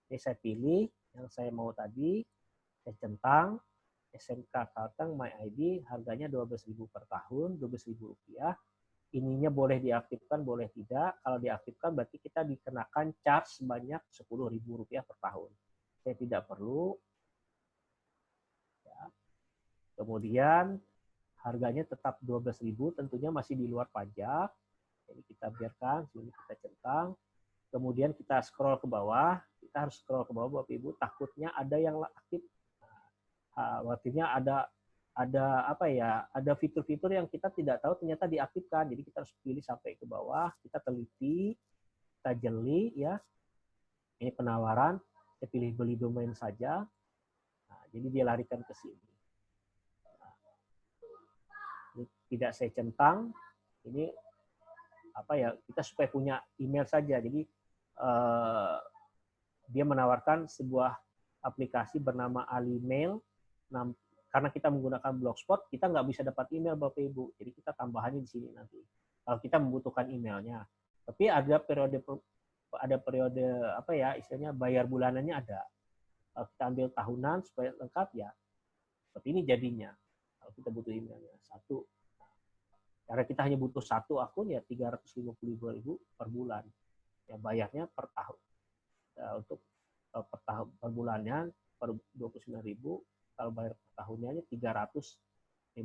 Ini saya pilih yang saya mau tadi, saya centang SMK Kalteng MyID, harganya 12.000 per tahun, Rp12.000. Ininya boleh diaktifkan, boleh tidak. Kalau diaktifkan berarti kita dikenakan charge sebanyak Rp10.000 per tahun. Saya tidak perlu. Ya. Kemudian harganya tetap 12.000, tentunya masih di luar pajak. Jadi kita biarkan, sini kita centang. Kemudian kita scroll ke bawah. Kita harus scroll ke bawah Bapak Ibu, takutnya ada yang aktif. Artinya ada fitur-fitur yang kita tidak tahu ternyata diaktifkan. Jadi kita harus pilih sampai ke bawah, kita teliti, kita jeli ya. Ini penawaran, saya pilih beli domain saja. Nah, jadi dia larikan ke sini. Nah, ini tidak saya centang. Ini kita supaya punya email saja. Jadi dia menawarkan sebuah aplikasi bernama Alimail. Karena kita menggunakan Blogspot, kita nggak bisa dapat email Bapak Ibu. Jadi kita tambahannya di sini nanti. Kalau kita membutuhkan emailnya. Tapi ada periode istilahnya bayar bulanannya ada. Kalau kita ambil tahunan supaya lengkap ya. Seperti ini jadinya. Kalau kita butuh emailnya satu. Karena kita hanya butuh satu akun ya 352.000 per bulan. Ya bayarnya per tahun. Untuk per bulannya per 29.000. Kalau bayar per tahunnya 358.000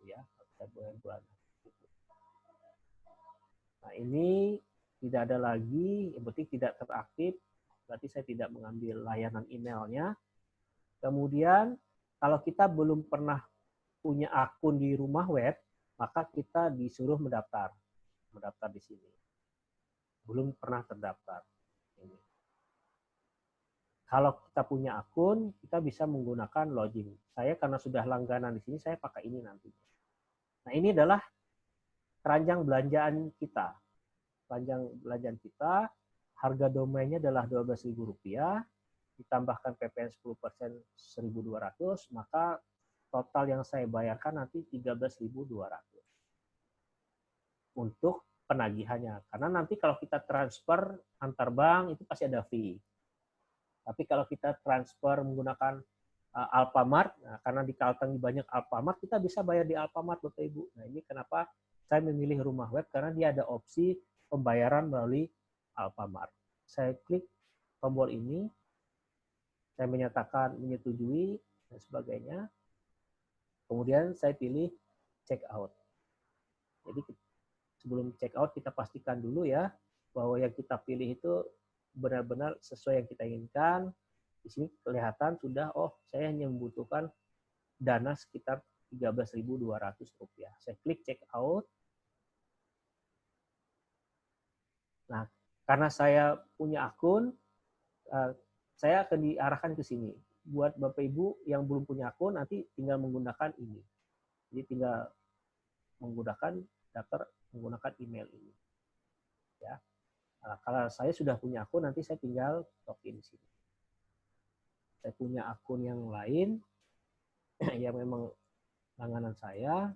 ya, kita bayar bulanan. Nah, ini tidak ada lagi, yang penting tidak teraktif, berarti saya tidak mengambil layanan emailnya. Kemudian, kalau kita belum pernah punya akun di rumah web, maka kita disuruh mendaftar di sini. Belum pernah terdaftar. Ini. Kalau kita punya akun, kita bisa menggunakan login. Saya karena sudah langganan di sini, saya pakai ini nanti. Nah, ini adalah keranjang belanjaan kita. Keranjang belanjaan kita, harga domainnya adalah Rp12.000, ditambahkan PPN 10% 1.200, maka total yang saya bayarkan nanti 13.200 untuk penagihannya. Karena nanti kalau kita transfer antar bank itu pasti ada fee. Tapi kalau kita transfer menggunakan Alfamart, nah, karena di Kalteng banyak Alfamart, kita bisa bayar di Alfamart, Bapak Ibu. Nah, ini kenapa saya memilih rumah web, karena dia ada opsi pembayaran melalui Alfamart. Saya klik tombol ini, saya menyatakan menyetujui, dan sebagainya. Kemudian saya pilih check out. Jadi sebelum check out, kita pastikan dulu ya, bahwa yang kita pilih itu benar-benar sesuai yang kita inginkan. Di sini kelihatan sudah, oh saya hanya membutuhkan dana sekitar Rp13.200. Saya klik check out. Nah, karena saya punya akun, saya akan diarahkan ke sini. Buat Bapak Ibu yang belum punya akun, nanti tinggal menggunakan ini. Jadi tinggal menggunakan daftar menggunakan email ini. Ya. Nah, kalau saya sudah punya akun, nanti saya tinggal login di sini. Saya punya akun yang lain yang memang langganan saya.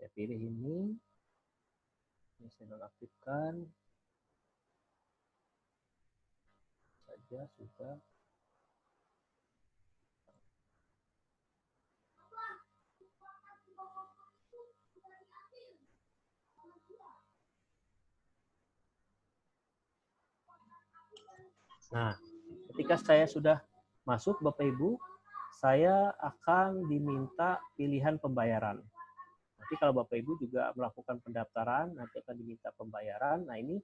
Saya pilih ini saya nonaktifkan saja sudah. Nah, ketika saya sudah masuk, Bapak Ibu, saya akan diminta pilihan pembayaran. Nanti kalau Bapak Ibu juga melakukan pendaftaran, nanti akan diminta pembayaran. Nah, ini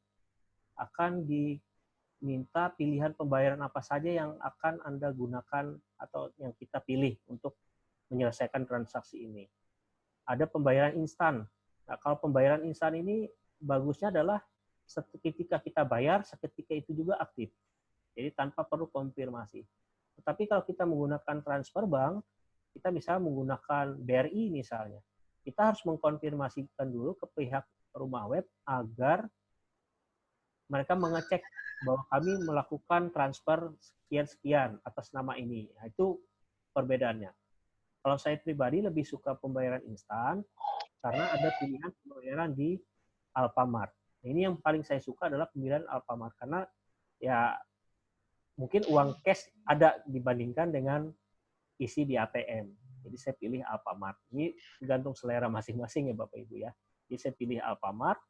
akan diminta pilihan pembayaran apa saja yang akan Anda gunakan atau yang kita pilih untuk menyelesaikan transaksi ini. Ada pembayaran instan. Nah, kalau pembayaran instan ini bagusnya adalah ketika kita bayar, seketika itu juga aktif. Jadi tanpa perlu konfirmasi. Tetapi kalau kita menggunakan transfer bank, kita bisa menggunakan BRI misalnya. Kita harus mengkonfirmasikan dulu ke pihak rumah web agar mereka mengecek bahwa kami melakukan transfer sekian-sekian atas nama ini. Nah, itu perbedaannya. Kalau saya pribadi lebih suka pembayaran instan karena ada pilihan pembayaran di Alfamart. Ini yang paling saya suka adalah pembayaran Alfamart karena ya mungkin uang cash ada dibandingkan dengan isi di ATM. Jadi saya pilih Alfamart. Ini tergantung selera masing-masing ya Bapak Ibu ya. Jadi saya pilih Alfamart.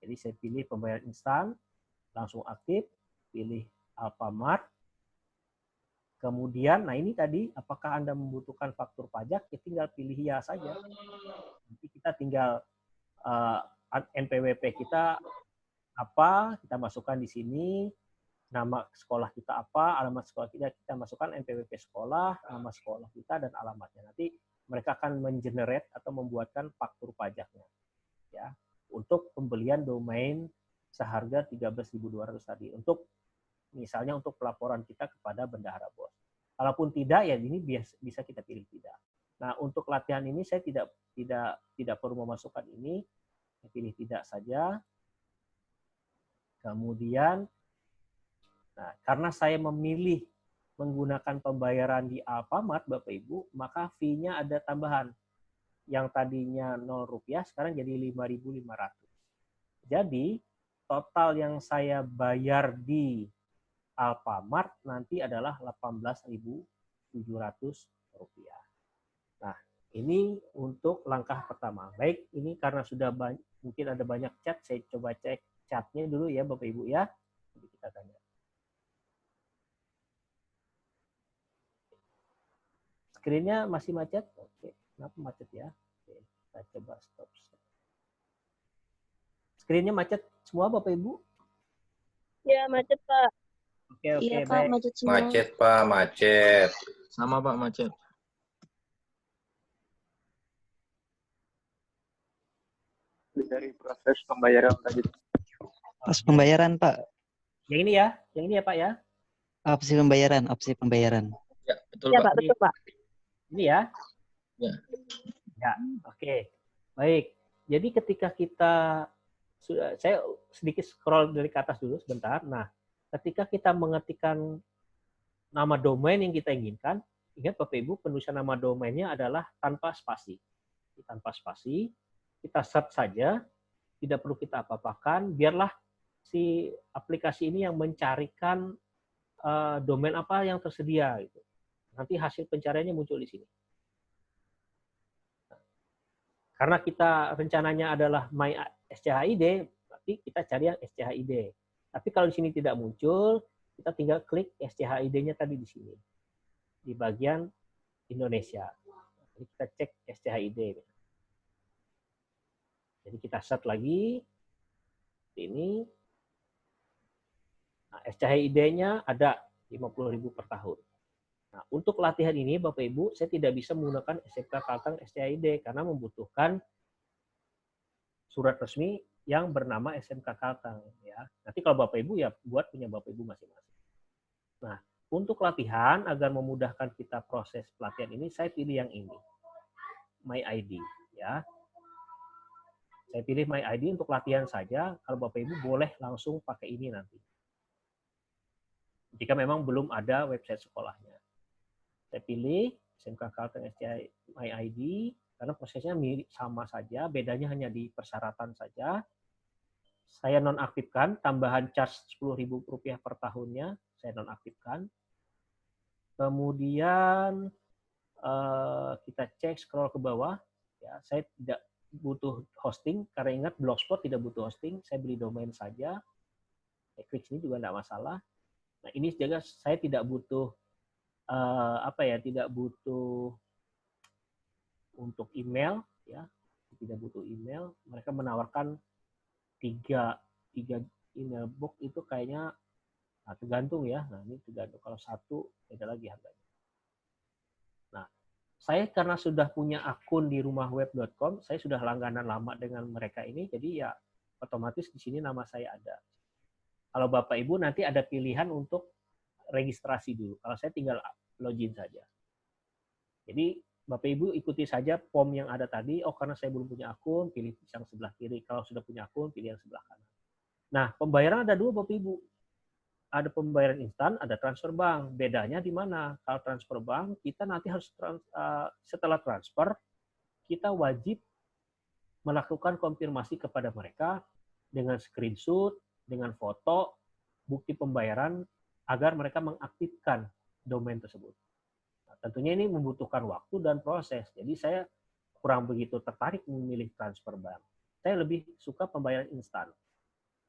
Jadi saya pilih pembayaran instan, langsung aktif, pilih Alfamart. Kemudian, nah ini tadi, apakah Anda membutuhkan faktur pajak? Ya tinggal pilih ya saja. Nanti kita tinggal NPWP kita apa, kita masukkan di sini. Nama sekolah kita apa, alamat sekolah kita masukkan NPWP sekolah, nama sekolah kita, dan alamatnya. Nanti mereka akan mengenerate atau membuatkan faktur pajaknya. Ya, untuk pembelian domain seharga 13.200 tadi. Untuk misalnya untuk pelaporan kita kepada Bendahara BOS. Kalaupun tidak, ya ini bisa kita pilih tidak. Nah, untuk latihan ini saya tidak perlu memasukkan ini, saya pilih tidak saja. Kemudian, nah, karena saya memilih menggunakan pembayaran di Alfamart, Bapak Ibu, maka fee-nya ada tambahan. Yang tadinya Rp0 sekarang jadi Rp5.500. Jadi, total yang saya bayar di Alfamart nanti adalah Rp18.700. Nah, ini untuk langkah pertama. Baik, ini karena sudah mungkin ada banyak chat, saya coba cek chatnya dulu ya Bapak Ibu ya. Jadi kita tanya. Screen-nya masih macet? Oke, kenapa macet ya? Oke, kita coba stop. Screen-nya macet semua Bapak Ibu? Ya, macet, Pak. Oke, Iya, Pak, baik. macet semua. Macet, Pak, macet. Sama Pak, macet. Dari proses pembayaran tadi. Pas pembayaran, Pak. Yang ini ya Pak ya? Opsi pembayaran. Ya, betul Ya, Pak. Pak, betul, Pak. Ini ya? Ya. Ya, oke. Baik. Jadi ketika kita saya sedikit scroll dari ke atas dulu sebentar. Nah, ketika kita mengetikkan nama domain yang kita inginkan, ingat Bapak Ibu, penulisan nama domainnya adalah tanpa spasi. Tanpa spasi, kita search saja, tidak perlu kita apa-apakan, biarlah si aplikasi ini yang mencarikan domain apa yang tersedia gitu. Nanti hasil pencariannya muncul di sini. Karena kita rencananya adalah My SCHID, berarti kita cari yang SCHID. Tapi kalau di sini tidak muncul, kita tinggal klik SCHID-nya tadi di sini, di bagian Indonesia. Jadi kita cek SCHID. Jadi kita search lagi, ini. Nah, SCHID-nya ada 50.000 per tahun. Nah, untuk latihan ini, Bapak Ibu, saya tidak bisa menggunakan SMK Kalteng SCHID karena membutuhkan surat resmi yang bernama SMK Kalteng. Ya. Nanti kalau Bapak Ibu ya buat punya Bapak Ibu masing-masing. Nah, untuk latihan agar memudahkan kita proses pelatihan ini, saya pilih yang ini, My ID. Ya. Saya pilih My ID untuk latihan saja. Kalau Bapak Ibu boleh langsung pakai ini nanti. Jika memang belum ada website sekolahnya. Saya pilih SMK Kalteng SCHID My ID karena prosesnya mirip sama saja, bedanya hanya di persyaratan saja. Saya nonaktifkan, tambahan charge Rp10.000 per tahunnya, saya nonaktifkan. Kemudian kita cek scroll ke bawah, ya saya tidak butuh hosting karena ingat Blogspot tidak butuh hosting, saya beli domain saja. Saya klik sini juga tidak masalah. Nah ini juga saya tidak butuh tidak butuh untuk email, ya, tidak butuh email. Mereka menawarkan tiga email box itu kayaknya tergantung ya. Nah ini tergantung. Kalau satu beda lagi harganya. Nah saya karena sudah punya akun di rumahweb.com, saya sudah langganan lama dengan mereka ini, jadi ya otomatis di sini nama saya ada. Kalau Bapak Ibu nanti ada pilihan untuk registrasi dulu. Kalau saya tinggal login saja. Jadi Bapak Ibu ikuti saja form yang ada tadi. Oh karena saya belum punya akun, pilih yang sebelah kiri. Kalau sudah punya akun, pilih yang sebelah kanan. Nah pembayaran ada dua Bapak Ibu. Ada pembayaran instan, ada transfer bank. Bedanya di mana? Kalau transfer bank, kita nanti harus setelah transfer, kita wajib melakukan konfirmasi kepada mereka dengan screenshot, dengan foto, bukti pembayaran, agar mereka mengaktifkan domain tersebut. Nah, tentunya ini membutuhkan waktu dan proses. Jadi saya kurang begitu tertarik memilih transfer bank. Saya lebih suka pembayaran instan.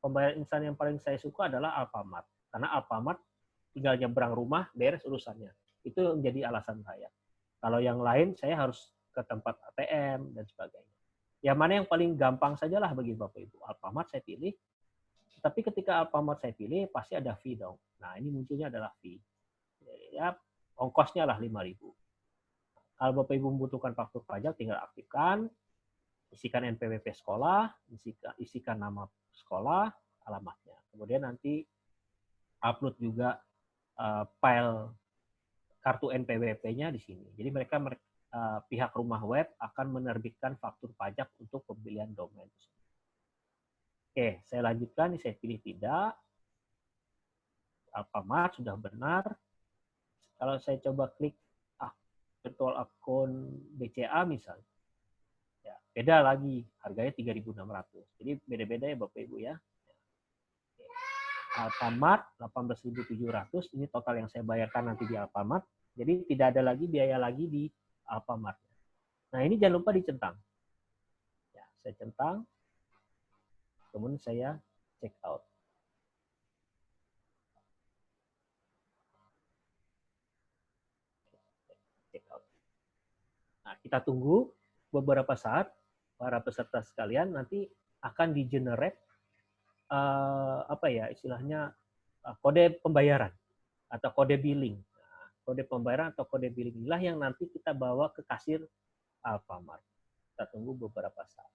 Pembayaran instan yang paling saya suka adalah Alfamart. Karena Alfamart tinggal nyebrang rumah, beres urusannya. Itu menjadi alasan saya. Kalau yang lain, saya harus ke tempat ATM dan sebagainya. Yang mana yang paling gampang sajalah bagi Bapak Ibu. Alfamart saya pilih. Tapi ketika Alfamart saya pilih, pasti ada fee dong. Nah, ini munculnya adalah fee. Ya, ongkosnya lah 5.000. Kalau Bapak Ibu membutuhkan faktur pajak, tinggal aktifkan, isikan NPWP sekolah, isikan nama sekolah, alamatnya. Kemudian nanti upload juga file kartu NPWP-nya di sini. Jadi mereka pihak rumah web akan menerbitkan faktur pajak untuk pembelian domain. Oke, saya lanjutkan. Ini saya pilih tidak. Alfamart sudah benar. Kalau saya coba klik virtual akun BCA misalnya, ya, beda lagi. Harganya 3.600. Jadi beda-beda ya Bapak Ibu ya. Alfamart 18.700, ini total yang saya bayarkan nanti di Alfamart. Jadi tidak ada lagi biaya lagi di Alfamart. Nah, ini jangan lupa dicentang. Ya, saya centang. Kemudian saya check out. Check out. Nah, kita tunggu beberapa saat, para peserta sekalian nanti akan di-generate istilahnya kode pembayaran atau kode billing. Nah, kode pembayaran atau kode billing inilah yang nanti kita bawa ke kasir Alfamart. Kita tunggu beberapa saat.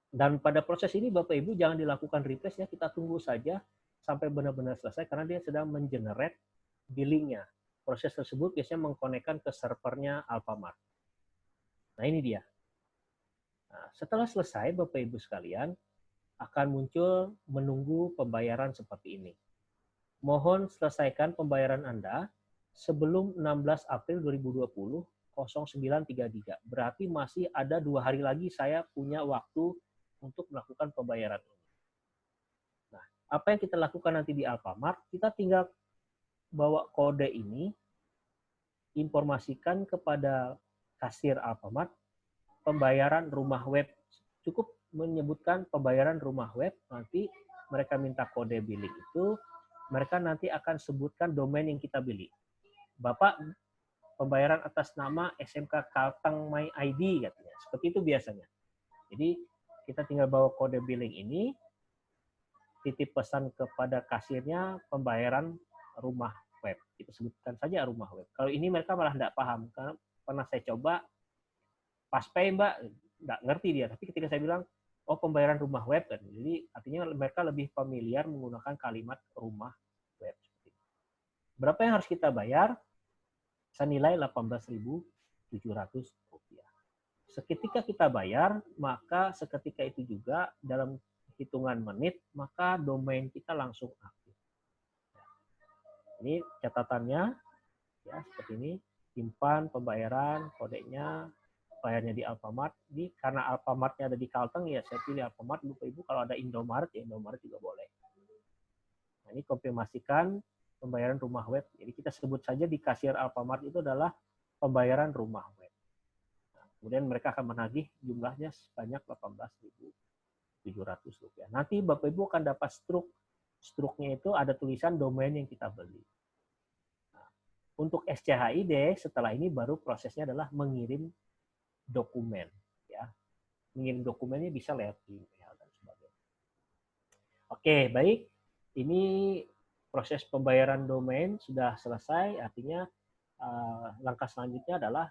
Dan pada proses ini Bapak Ibu jangan dilakukan refresh ya, kita tunggu saja sampai benar-benar selesai karena dia sedang mengenerate billingnya. Proses tersebut biasanya mengkonekkan ke servernya Alfamart. Nah, ini dia. Nah, setelah selesai Bapak Ibu sekalian akan muncul menunggu pembayaran seperti ini. Mohon selesaikan pembayaran Anda sebelum 16 April 2020 0933. Berarti masih ada 2 hari lagi saya punya waktu untuk melakukan pembayaran ini. Nah, apa yang kita lakukan nanti di Alfamart, kita tinggal bawa kode ini, informasikan kepada kasir Alfamart, pembayaran rumah web. Cukup menyebutkan pembayaran rumah web, nanti mereka minta kode billing itu, mereka nanti akan sebutkan domain yang kita beli. Bapak, pembayaran atas nama SMK Kalteng My ID, katanya. Seperti itu biasanya. Jadi, kita tinggal bawa kode billing ini, titip pesan kepada kasirnya pembayaran rumah web. Kita sebutkan saja rumah web. Kalau ini mereka malah tidak paham. Karena pernah saya coba, pas pay Mbak, nggak ngerti dia. Tapi ketika saya bilang, oh pembayaran rumah web, kan. Jadi artinya mereka lebih familiar menggunakan kalimat rumah web. Berapa yang harus kita bayar? Senilai Rp18.700. Seketika kita bayar, maka seketika itu juga dalam hitungan menit, maka domain kita langsung aktif. Ini catatannya, ya seperti ini. Simpan pembayaran, kodenya, bayarnya di Alfamart. Ini karena Alfamartnya ada di Kalteng, ya saya pilih Alfamart. Bapak Ibu kalau ada Indomaret, ya Indomaret juga boleh. Nah, ini konfirmasikan pembayaran rumah web. Jadi kita sebut saja di kasir Alfamart itu adalah pembayaran rumah web. Nah, kemudian mereka akan menagih jumlahnya sebanyak Rp18.700. Nanti Bapak Ibu akan dapat struknya itu ada tulisan domain yang kita beli. Nah, untuk SCHID setelah ini baru prosesnya adalah mengirim dokumen, ya. Mengirim dokumennya bisa lewat email dan sebagainya. Oke, baik. Ini proses pembayaran domain sudah selesai, artinya langkah selanjutnya adalah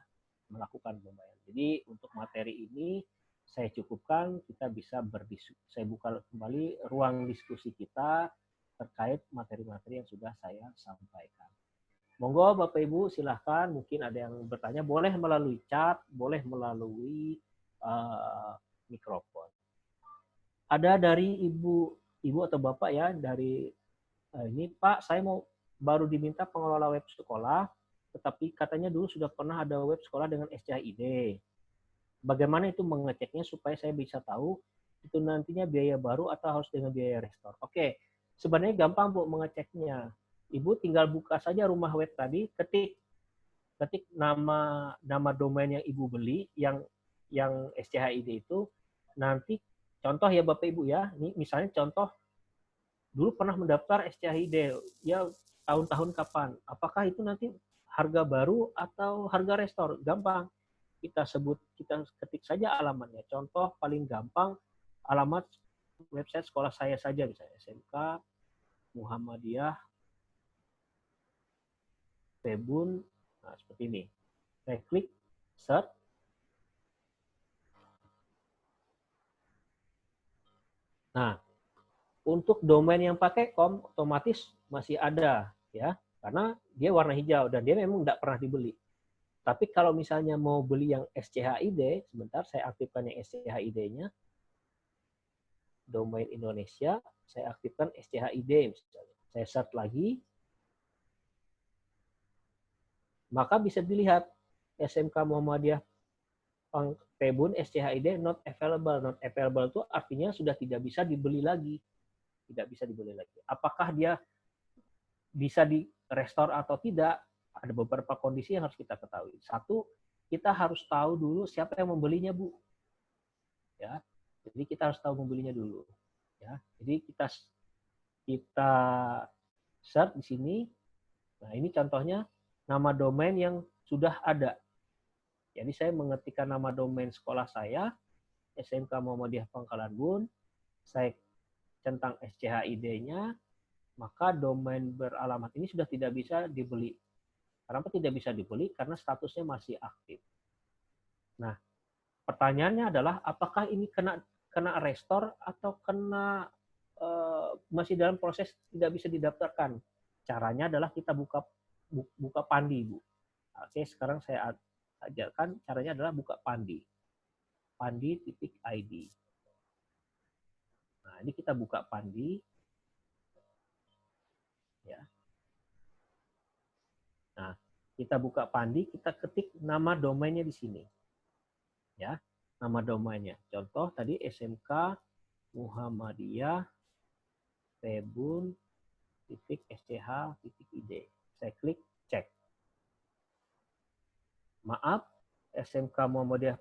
melakukan pembayaran. Jadi untuk materi ini saya cukupkan, kita bisa berdiskusi. Saya buka kembali ruang diskusi kita terkait materi-materi yang sudah saya sampaikan. Monggo Bapak Ibu silahkan, mungkin ada yang bertanya, boleh melalui chat, boleh melalui mikrofon. Ada dari ibu atau bapak ya, dari ini Pak, saya mau baru diminta pengelola web sekolah, tetapi katanya dulu sudah pernah ada web sekolah dengan SCHID. Bagaimana itu mengeceknya supaya saya bisa tahu itu nantinya biaya baru atau harus dengan biaya restore? Oke, sebenarnya gampang Bu mengeceknya. Ibu tinggal buka saja rumah web tadi, ketik nama domain yang Ibu beli, yang SCHID itu, nanti contoh ya Bapak Ibu ya, ini misalnya contoh, dulu pernah mendaftar SCHID, ya tahun-tahun kapan, apakah itu nanti harga baru atau harga restore? Gampang, kita ketik saja alamatnya. Contoh paling gampang, alamat website sekolah saya saja, misalnya SMK Muhammadiyah Pebun, nah seperti ini. Saya klik search. Nah, untuk domain yang pakai com otomatis masih ada ya, karena dia warna hijau dan dia memang tidak pernah dibeli. Tapi kalau misalnya mau beli yang SCHID, sebentar saya aktifkan yang SCHID-nya. Domain Indonesia, saya aktifkan SCHID misalnya. Saya search lagi. Maka bisa dilihat SMK Muhammadiyah Pebun SCHID not available. Not available itu artinya sudah tidak bisa dibeli lagi. tidak bisa dibeli lagi. Apakah dia bisa di restore atau tidak? Ada beberapa kondisi yang harus kita ketahui. Satu, kita harus tahu dulu siapa yang membelinya, Bu. Ya, jadi kita harus tahu membelinya dulu. Ya, jadi kita search di sini. Nah, ini contohnya nama domain yang sudah ada. Jadi saya mengetikkan nama domain sekolah saya, SMK Muhammadiyah Pangkalan Bun, saya centang SCHID-nya, maka domain beralamat ini sudah tidak bisa dibeli. Kenapa tidak bisa dibeli? Karena statusnya masih aktif. Nah, pertanyaannya adalah apakah ini kena restore atau kena masih dalam proses tidak bisa didaftarkan? Caranya adalah kita buka Pandi, Bu. Oke, sekarang saya ajarkan caranya adalah buka Pandi. Pandi.id. Nah, ini kita buka Pandi. Ya. Nah, kita buka Pandi, kita ketik nama domainnya di sini. Ya, nama domainnya. Contoh tadi SMK Muhammadiyah Pebun.sch.id. Saya klik cek. Maaf, SMK Muhammadiyah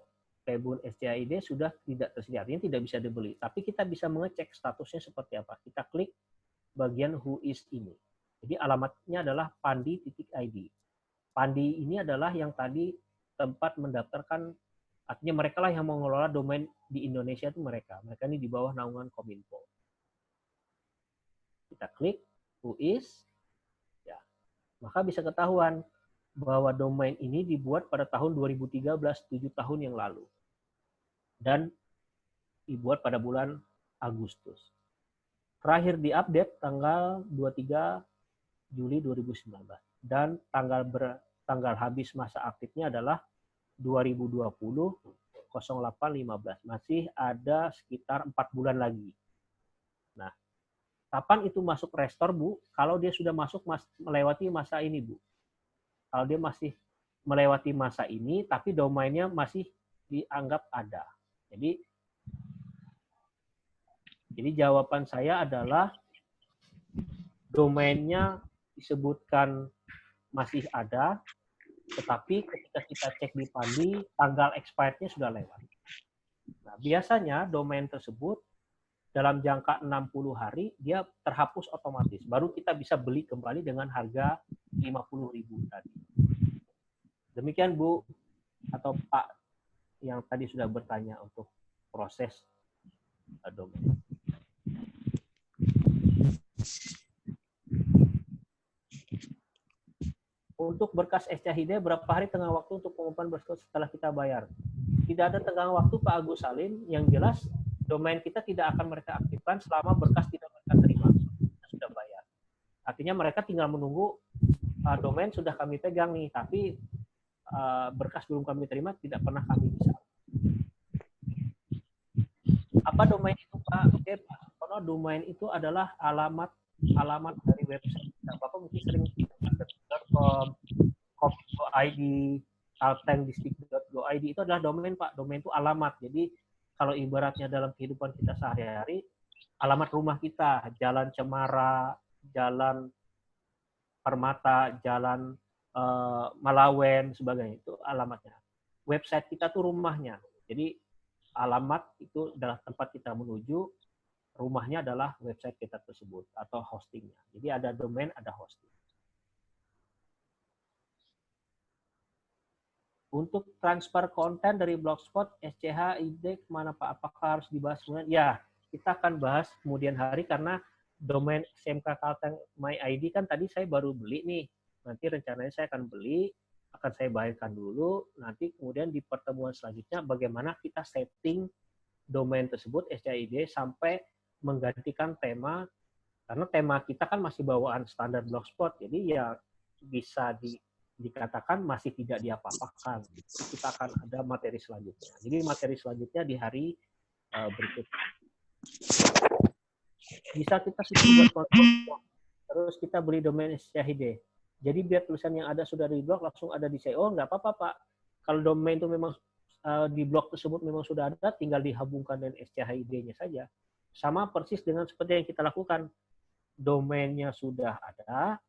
Pebun SCHID sudah tidak tersedia, artinya tidak bisa dibeli. Tapi kita bisa mengecek statusnya seperti apa. Kita klik bagian who is ini. Jadi alamatnya adalah pandi.id. Pandi ini adalah yang tadi tempat mendaftarkan, artinya mereka lah yang mengelola domain di Indonesia itu mereka. Mereka ini di bawah naungan Kominfo. Kita klik who is, ya, maka bisa ketahuan bahwa domain ini dibuat pada tahun 2013, 7 tahun yang lalu. Dan dibuat pada bulan Agustus. Terakhir diupdate tanggal 23 Juli 2019. Dan tanggal habis masa aktifnya adalah 2020-08-15. Masih ada sekitar 4 bulan lagi. Nah, kapan itu masuk restore, Bu? Kalau dia sudah melewati masa ini, Bu. Kalau dia masih melewati masa ini, tapi domainnya masih dianggap ada. Jadi jawaban saya adalah domainnya disebutkan masih ada, tetapi ketika kita cek di Pandi, tanggal expired-nya sudah lewat. Nah, biasanya domain tersebut dalam jangka 60 hari, dia terhapus otomatis. Baru kita bisa beli kembali dengan harga 50.000 tadi. Demikian, Bu, atau Pak, yang tadi sudah bertanya untuk proses domain. Untuk berkas SCHID, berapa hari tengah waktu untuk pengumpulan berkas setelah kita bayar? Tidak ada tengah waktu, Pak Agus Salim. Yang jelas, domain kita tidak akan mereka aktifkan selama berkas tidak mereka terima. Kita sudah bayar. Artinya mereka tinggal menunggu domain sudah kami pegang nih, tapi berkas belum kami terima, tidak pernah kami bisa. Apa domain itu, Pak? Oke, Pak. Karena domain itu adalah alamat dari website. Bapak mungkin sering .com, .id, kaltengdistrik.go.id itu adalah domain, Pak. Domain itu alamat. Jadi kalau ibaratnya dalam kehidupan kita sehari-hari, alamat rumah kita, Jalan Cemara, Jalan Permata, Jalan Malawen, sebagainya, itu alamatnya. Website kita tuh rumahnya. Jadi alamat itu adalah tempat kita menuju, rumahnya adalah website kita tersebut atau hostingnya. Jadi ada domain, ada hosting. Untuk transfer konten dari Blogspot, SCHID kemana, Pak? Apakah harus dibahas kemudian? Ya, kita akan bahas kemudian hari karena domain SMK Kalteng My ID kan tadi saya baru beli nih. Nanti rencananya saya akan beli, akan saya bayarkan dulu. Nanti kemudian di pertemuan selanjutnya bagaimana kita setting domain tersebut SCHID sampai menggantikan tema. Karena tema kita kan masih bawaan standar Blogspot, jadi ya bisa dikatakan masih tidak diapa-apakan. Kita akan ada materi selanjutnya. Jadi materi selanjutnya di hari berikutnya. Bisa kita buat kontrol, terus kita beli domain SCHID. Jadi biar tulisan yang ada sudah di blog langsung ada di SEO, nggak apa-apa, Pak. Kalau domain itu memang di blog tersebut memang sudah ada, tinggal dihubungkan dengan SCHID-nya saja. sama persis dengan seperti yang kita lakukan. Domainnya sudah ada,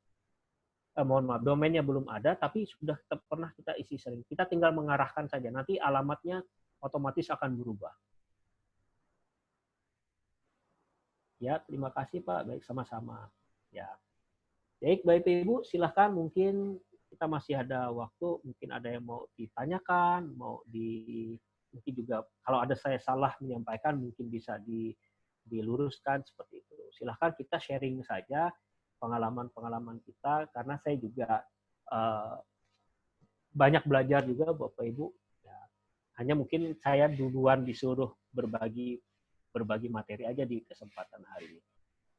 mohon maaf, domainnya belum ada, tapi sudah pernah kita isi sering. Kita tinggal mengarahkan saja. Nanti alamatnya otomatis akan berubah. Ya, terima kasih Pak. Baik, sama-sama. Ya. Baik, Bapak Ibu, silahkan. Mungkin kita masih ada waktu. Mungkin ada yang mau ditanyakan, mungkin juga kalau ada saya salah menyampaikan, mungkin bisa diluruskan seperti itu. Silahkan kita sharing saja pengalaman-pengalaman kita, karena saya juga banyak belajar juga Bapak Ibu. Ya, hanya mungkin saya duluan disuruh berbagi materi aja di kesempatan hari ini.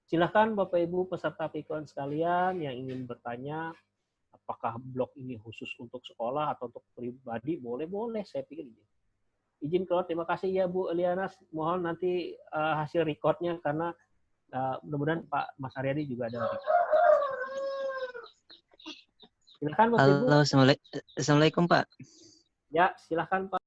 Silahkan Bapak Ibu peserta PIKON sekalian yang ingin bertanya, apakah blog ini khusus untuk sekolah atau untuk pribadi, boleh, saya pikir izin keluar. Terima kasih ya Bu Eliana. Mohon nanti hasil recordnya, karena mudah-mudahan Pak Mas Aryadi juga ada record. Silakan Bapak Ibu. Halo, assalamualaikum Pak. Ya, silakan Pak.